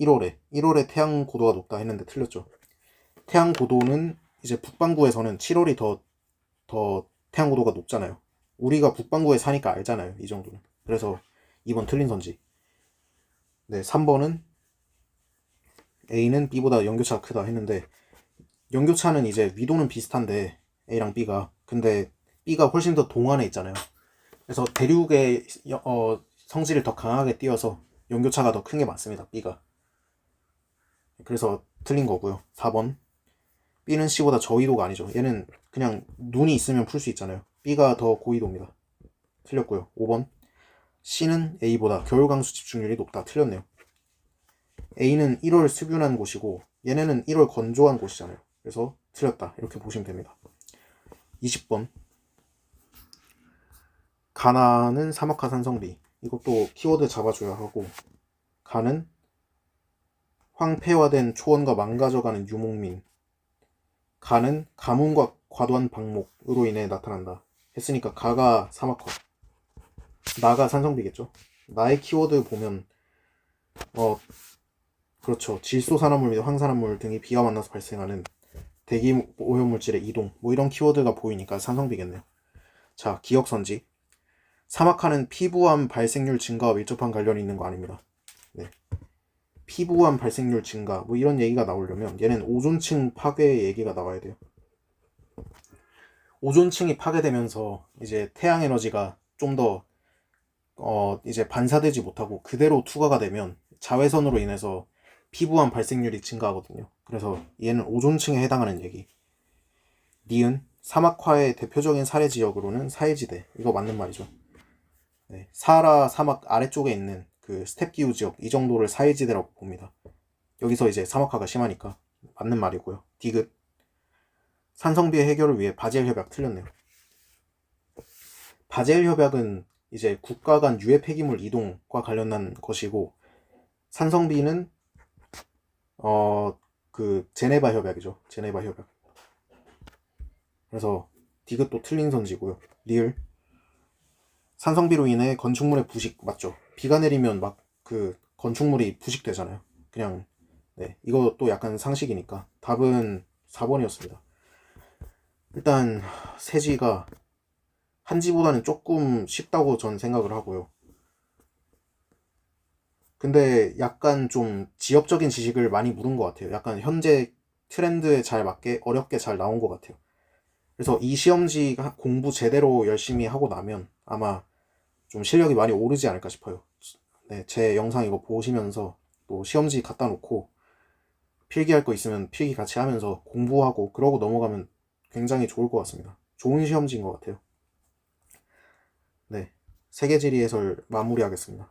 A: 1월에 태양 고도가 높다 했는데 틀렸죠. 태양 고도는 이제 북반구에서는 7월이 더 태양 고도가 높잖아요. 우리가 북반구에 사니까 알잖아요. 이 정도는. 그래서 2번 틀린 선지. 네, 3번은 A는 B보다 연교차가 크다 했는데 연교차는 이제 위도는 비슷한데 A랑 B가 근데 B가 훨씬 더 동안에 있잖아요. 그래서 대륙의 성질을 더 강하게 띄어서 연교차가 더 큰 게 맞습니다. B가. 그래서 틀린 거고요. 4번 B는 C보다 저위도가 아니죠. 얘는 그냥 눈이 있으면 풀 수 있잖아요. B가 더 고위도입니다. 틀렸고요. 5번 C는 A보다 겨울 강수 집중률이 높다. 틀렸네요. A는 1월 습윤한 곳이고 얘네는 1월 건조한 곳이잖아요. 그래서 틀렸다. 이렇게 보시면 됩니다. 20번 가나는 사막화 산성비. 이것도 키워드 잡아줘야 하고 가는 황폐화된 초원과 망가져가는 유목민. 가는 가뭄과 과도한 방목으로 인해 나타난다. 했으니까 가가 사막화. 나가 산성비겠죠. 나의 키워드 보면 그렇죠. 질소산화물 및 황산화물 등이 비와 만나서 발생하는 대기 오염물질의 이동 뭐 이런 키워드가 보이니까 산성비겠네요. 자, 기억선지. 사막화는 피부암 발생률 증가와 밀접한 관련이 있는 거 아닙니다. 네. 피부암 발생률 증가 뭐 이런 얘기가 나오려면 얘는 오존층 파괴의 얘기가 나와야 돼요. 오존층이 파괴되면서 이제 태양 에너지가 좀 더 이제 반사되지 못하고 그대로 투과가 되면 자외선으로 인해서 피부암 발생률이 증가하거든요. 그래서 얘는 오존층에 해당하는 얘기. 니은 사막화의 대표적인 사례 지역으로는 사해지대. 이거 맞는 말이죠. 네, 사하라 사막 아래쪽에 있는 그 스텝 기후 지역 이 정도를 사해지대라고 봅니다. 여기서 이제 사막화가 심하니까 맞는 말이고요. 디귿 산성비의 해결을 위해 바젤 협약 틀렸네요. 바젤 협약은 이제 국가 간 유해 폐기물 이동과 관련한 것이고 산성비는 그 제네바 협약이죠. 제네바 협약. 그래서 디귿도 틀린 선지고요. 리을 산성비로 인해 건축물의 부식 맞죠? 비가 내리면 막 그 건축물이 부식되잖아요. 그냥 네, 이것도 약간 상식이니까 답은 4번이었습니다. 일단 세지가 한지보다는 조금 쉽다고 전 생각을 하고요. 근데 약간 좀 지역적인 지식을 많이 물은 것 같아요. 약간 현재 트렌드에 잘 맞게 어렵게 잘 나온 것 같아요. 그래서 이 시험지 공부 제대로 열심히 하고 나면 아마 좀 실력이 많이 오르지 않을까 싶어요. 네, 제 영상 이거 보시면서 또 시험지 갖다 놓고 필기할 거 있으면 필기 같이 하면서 공부하고 그러고 넘어가면 굉장히 좋을 것 같습니다. 좋은 시험지인 것 같아요. 네, 세계지리 해설 마무리하겠습니다.